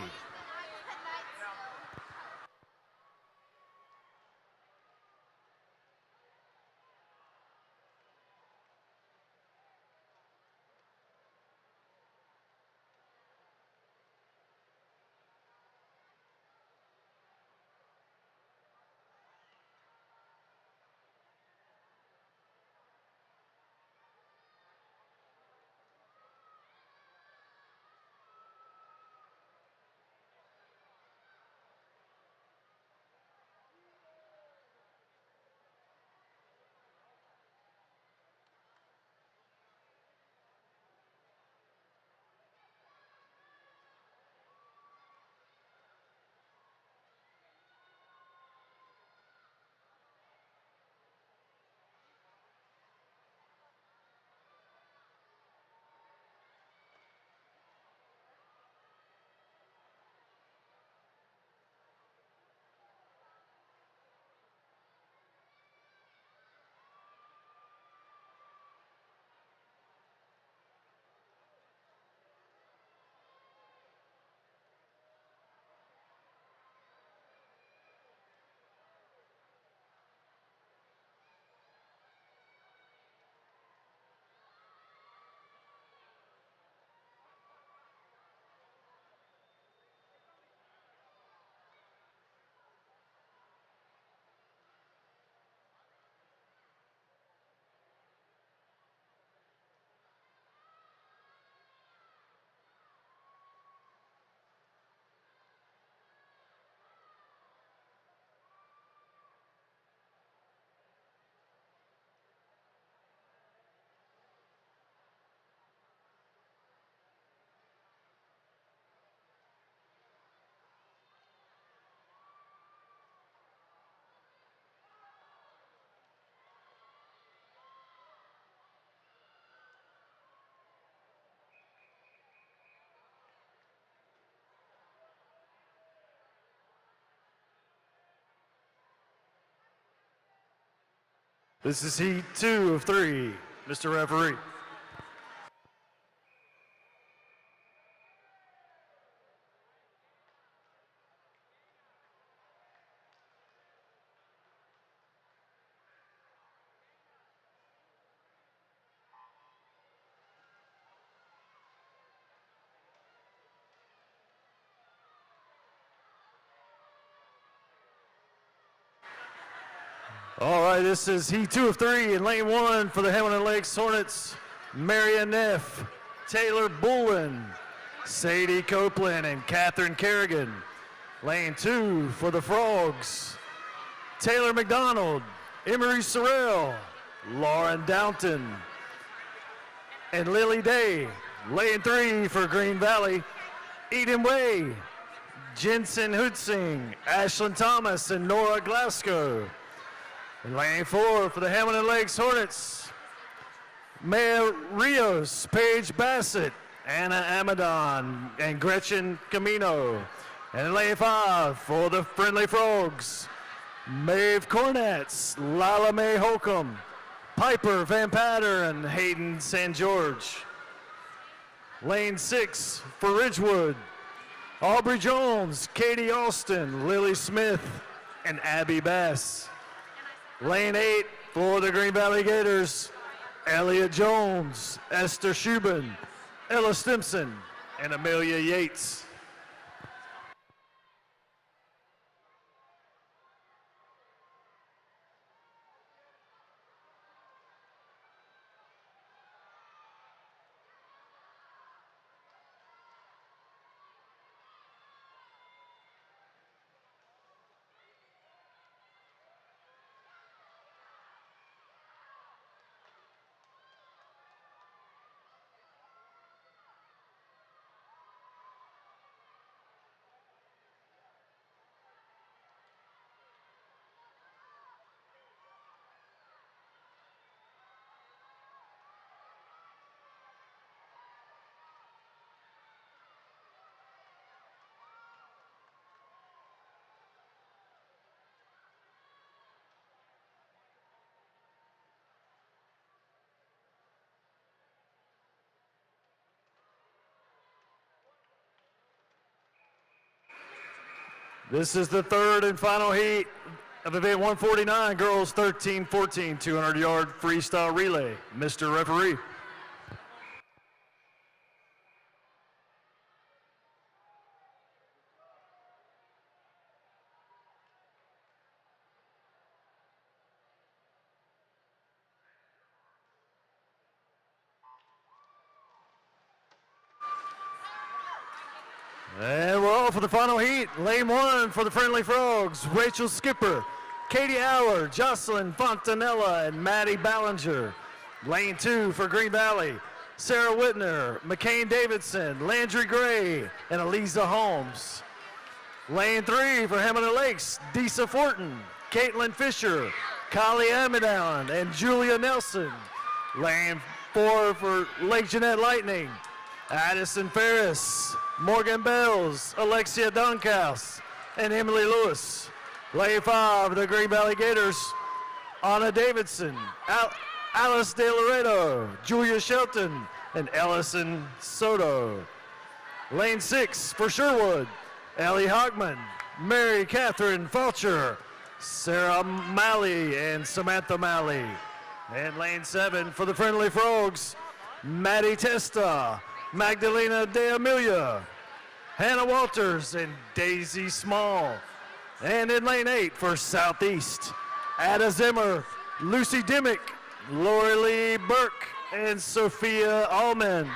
This is heat 2 of 3, Mr. Referee. All right, this is heat 2 of 3 in lane 1 for the Hamilton Lakes Hornets. Marian Neff, Taylor Bullen, Sadie Copeland, and Catherine Kerrigan. Lane 2 for the Frogs. Taylor McDonald, Emery Sorrell, Lauren Downton, and Lily Day. Lane 3 for Green Valley. Eden Way, Jensen Hutzing, Ashlyn Thomas, and Nora Glasgow. In lane 4 for the Hamilton Lakes Hornets, Maya Rios, Paige Bassett, Anna Amadon, and Gretchen Camino. And in lane 5 for the Friendly Frogs, Maeve Cornetz, Lala Mae Holcomb, Piper Van Patter, and Hayden San George. Lane 6 for Ridgewood, Aubrey Jones, Katie Austin, Lily Smith, and Abby Bass. Lane 8 for the Green Valley Gators, Elliot Jones, Esther Schubin, Ella Stimson, and Amelia Yates. This is the third and final heat of event 149, girls 13-14, 200-yard freestyle relay. Mr. Referee. And we're off for the final heat. Lane 1 for the Friendly Frogs, Rachel Skipper, Katie Hour, Jocelyn Fontanella, and Maddie Ballinger. Lane 2 for Green Valley, Sarah Whitner, McCain Davidson, Landry Gray, and Eliza Holmes. Lane 3 for Hamilton Lakes, Disa Fortin, Caitlin Fisher, Kylie Amidon, and Julia Nelson. Lane 4 for Lake Jeanette Lightning, Addison Ferris, Morgan Bells, Alexia Dunkhouse, and Emily Lewis. Lane 5, the Green Valley Gators, Anna Davidson, Alice De Loreto, Julia Shelton, and Ellison Soto. Lane 6 for Sherwood, Ellie Hogman, Mary Catherine Fulcher, Sarah Malley, and Samantha Malley. And lane 7 for the Friendly Frogs, Maddie Testa, Magdalena De Amelia, Hannah Walters, and Daisy Small. And in lane 8 for Southeast, Ada Zimmer, Lucy Dimmick, Lori Lee Burke, and Sophia Allman.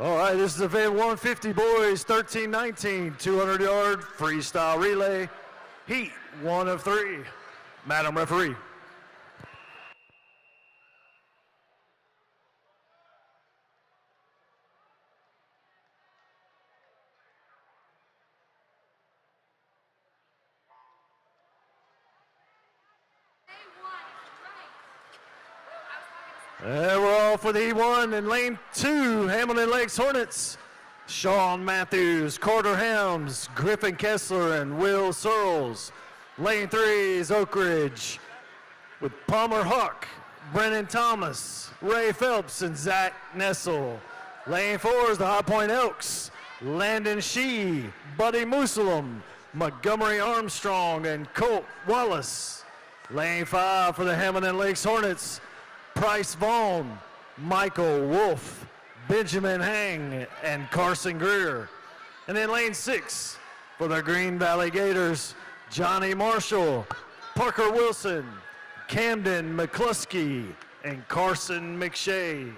All right, this is event 150 boys, 13-19, 200-yard freestyle relay, heat 1 of 3. Madam Referee. And we're off for the E1 in lane 2, Hamilton Lakes Hornets. Sean Matthews, Carter Hams, Griffin Kessler, and Will Searles. Lane 3 is Oak Ridge with Palmer Huck, Brennan Thomas, Ray Phelps, and Zach Nessel. Lane 4 is the High Point Elks, Landon Shee, Buddy Musalem, Montgomery Armstrong, and Colt Wallace. Lane 5 for the Hamilton Lakes Hornets, Price Vaughn, Michael Wolf, Benjamin Hang, and Carson Greer. And then lane 6 for the Green Valley Gators, Johnny Marshall, Parker Wilson, Camden McCluskey, and Carson McShay.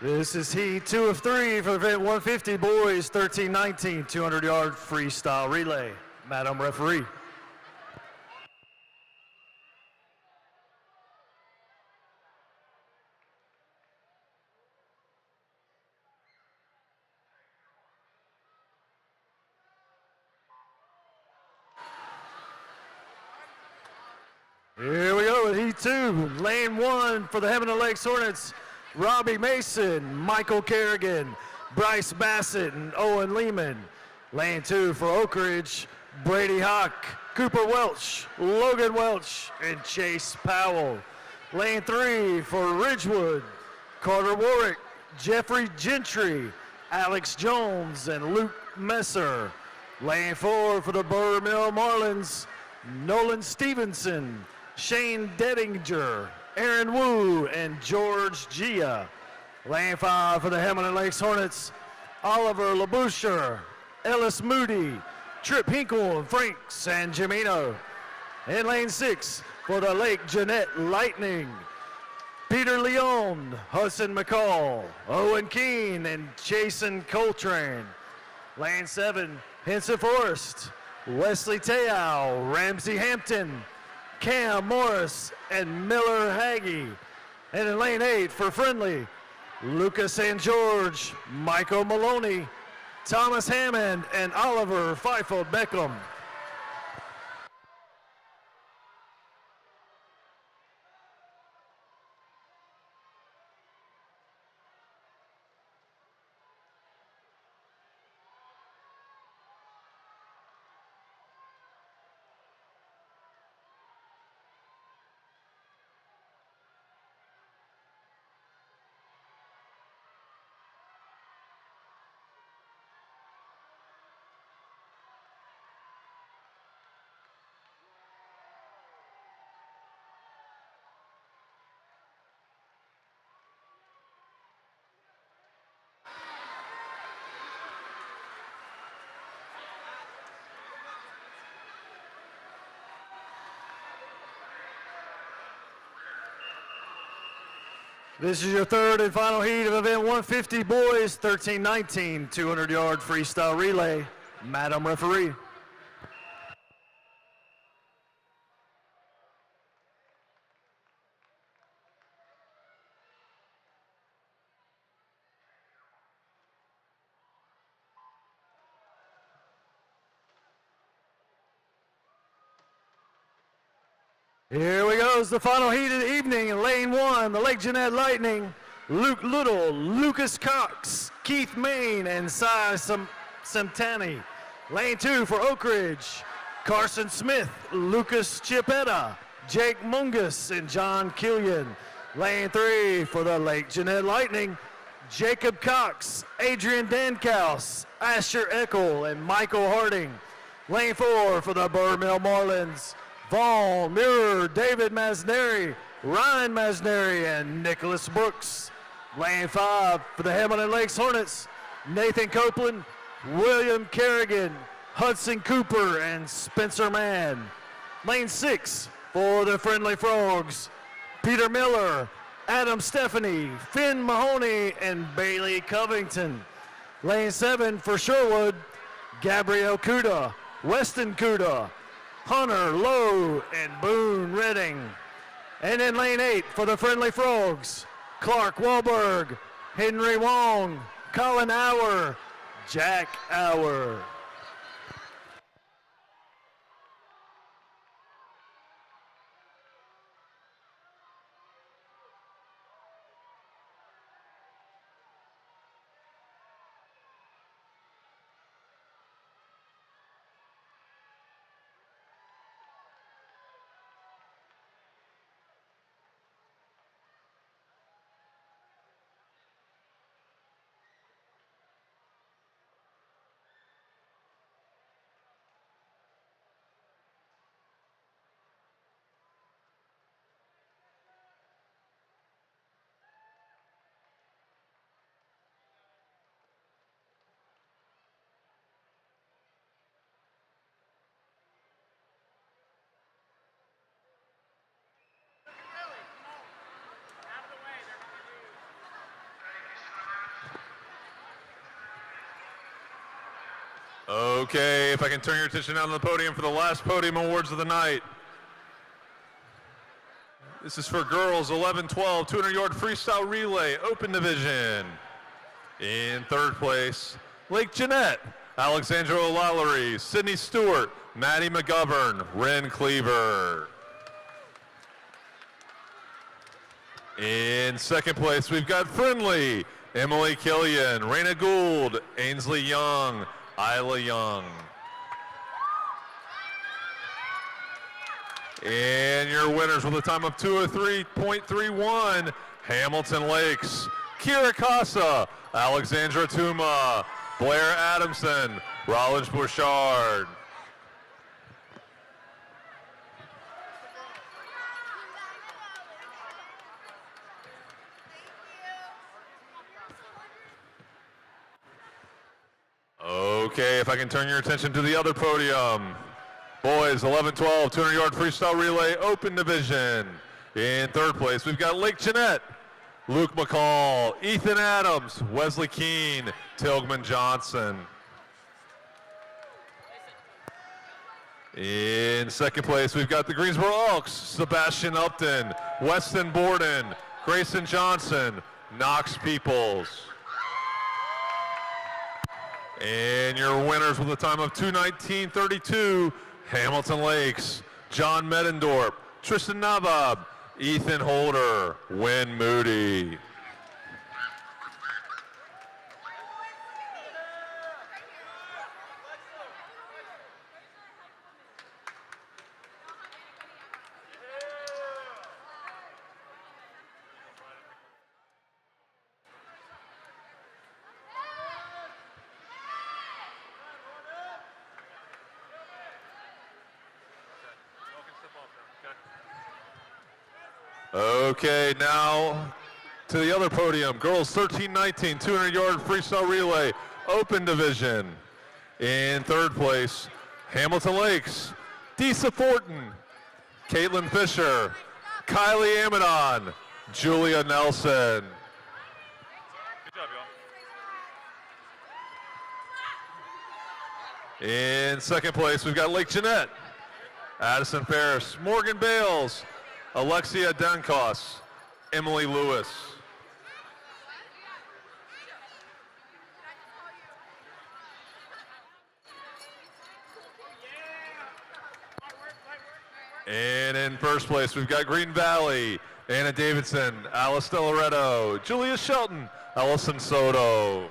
This is heat 2 of 3 for event 150 boys, 13-19, 200-yard freestyle relay. Madam Referee. Here we go with heat 2, lane 1 for the Hamilton Lakes Hornets. Robbie Mason, Michael Kerrigan, Bryce Bassett, and Owen Lehman. Lane 2 for Oak Ridge, Brady Hawk, Cooper Welch, Logan Welch, and Chase Powell. Lane 3 for Ridgewood, Carter Warwick, Jeffrey Gentry, Alex Jones, and Luke Messer. Lane 4 for the Burr Mill Marlins, Nolan Stevenson, Shane Dedinger, Aaron Wu, and George Gia. Lane 5 for the Hamilton Lakes Hornets, Oliver LaBoucher, Ellis Moody, Trip Hinkle, and Frank San Gimino. In lane 6 for the Lake Jeanette Lightning, Peter Leon, Hudson McCall, Owen Keene, and Jason Coltrane. Lane 7, Henson Forest, Wesley Teow, Ramsey Hampton, Cam Morris, and Miller Hagee. And in lane 8 for Friendly, Lucas St. George, Michael Maloney, Thomas Hammond, and Oliver Feifeld Beckham. This is your third and final heat of event 150 boys, 13-19, 200-yard freestyle relay. Madam referee. Here we go, it's the final heat of the evening in lane 1, the Lake Jeanette Lightning. Luke Little, Lucas Cox, Keith Main, and Cy Samtani. Lane 2 for Oak Ridge, Carson Smith, Lucas Chiapetta, Jake Mungus, and John Killian. Lane 3 for the Lake Jeanette Lightning, Jacob Cox, Adrian Dankaus, Asher Eckel, and Michael Harding. Lane 4 for the Burr Mill Marlins, Vaughn Mirror, David Masneri, Ryan Masneri, and Nicholas Brooks. Lane 5 for the Hamilton Lakes Hornets, Nathan Copeland, William Kerrigan, Hudson Cooper, and Spencer Mann. Lane 6 for the Friendly Frogs, Peter Miller, Adam Stephanie, Finn Mahoney, and Bailey Covington. Lane 7 for Sherwood, Gabrielle Kuda, Weston Kuda, Hunter Lowe, and Boone Redding. And in lane 8 for the Friendly Frogs, Clark Wahlberg, Henry Wong, Colin Auer, Jack Auer. Okay, if I can turn your attention down to the podium for the last podium awards of the night. This is for girls 11-12, 200-yard freestyle relay, open division. In third place, Lake Jeanette, Alexandra O'Lallery, Sydney Stewart, Maddie McGovern, Ren Cleaver. In second place, we've got Friendly, Emily Killian, Raina Gould, Ainsley Young, Isla Young. And your winners with a time of 2:03.31, Hamilton Lakes, Kira Casa, Alexandra Tuma, Blair Adamson, Rollins Bouchard. Okay, if I can turn your attention to the other podium. Boys, 11-12, 200-yard freestyle relay, open division. In third place, we've got Lake Jeanette, Luke McCall, Ethan Adams, Wesley Keene, Tilgman Johnson. In second place, we've got the Greensboro Elks, Sebastian Upton, Weston Borden, Grayson Johnson, Knox Peoples. And your winners with a time of 2:19.32, Hamilton Lakes, John Medendorp, Tristan Nabab, Ethan Holder, Wynn Moody. Okay, now to the other podium. Girls 13-19, 200-yard freestyle relay, open division. In third place, Hamilton Lakes, Disa Fortin, Caitlin Fisher, Kylie Amadon, Julia Nelson. Good job, y'all. In second place, we've got Lake Jeanette, Addison Ferris, Morgan Bales, Alexia Dankos, Emily Lewis. And in first place, we've got Green Valley, Anna Davidson, Alice Delaretto, Julia Shelton, Allison Soto.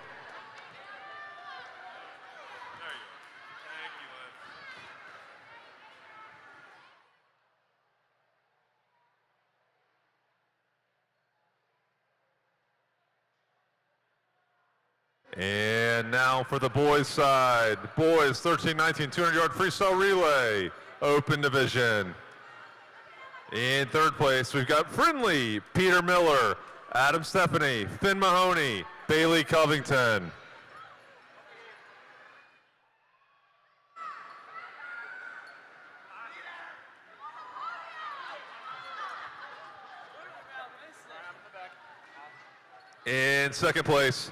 And now for the boys side. Boys 13-19 200-yard freestyle relay, open division. In third place, we've got Friendly, Peter Miller, Adam Stephanie, Finn Mahoney, Bailey Covington. In second place,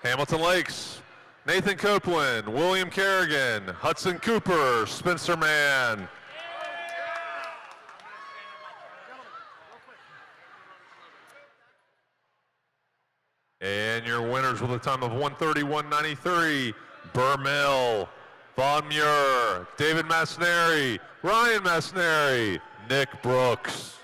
Hamilton Lakes, Nathan Copeland, William Kerrigan, Hudson Cooper, Spencer Mann. And your winners with a time of 1:31.93, Burr Mill, Von Muir, David Massneri, Ryan Massneri, Nick Brooks.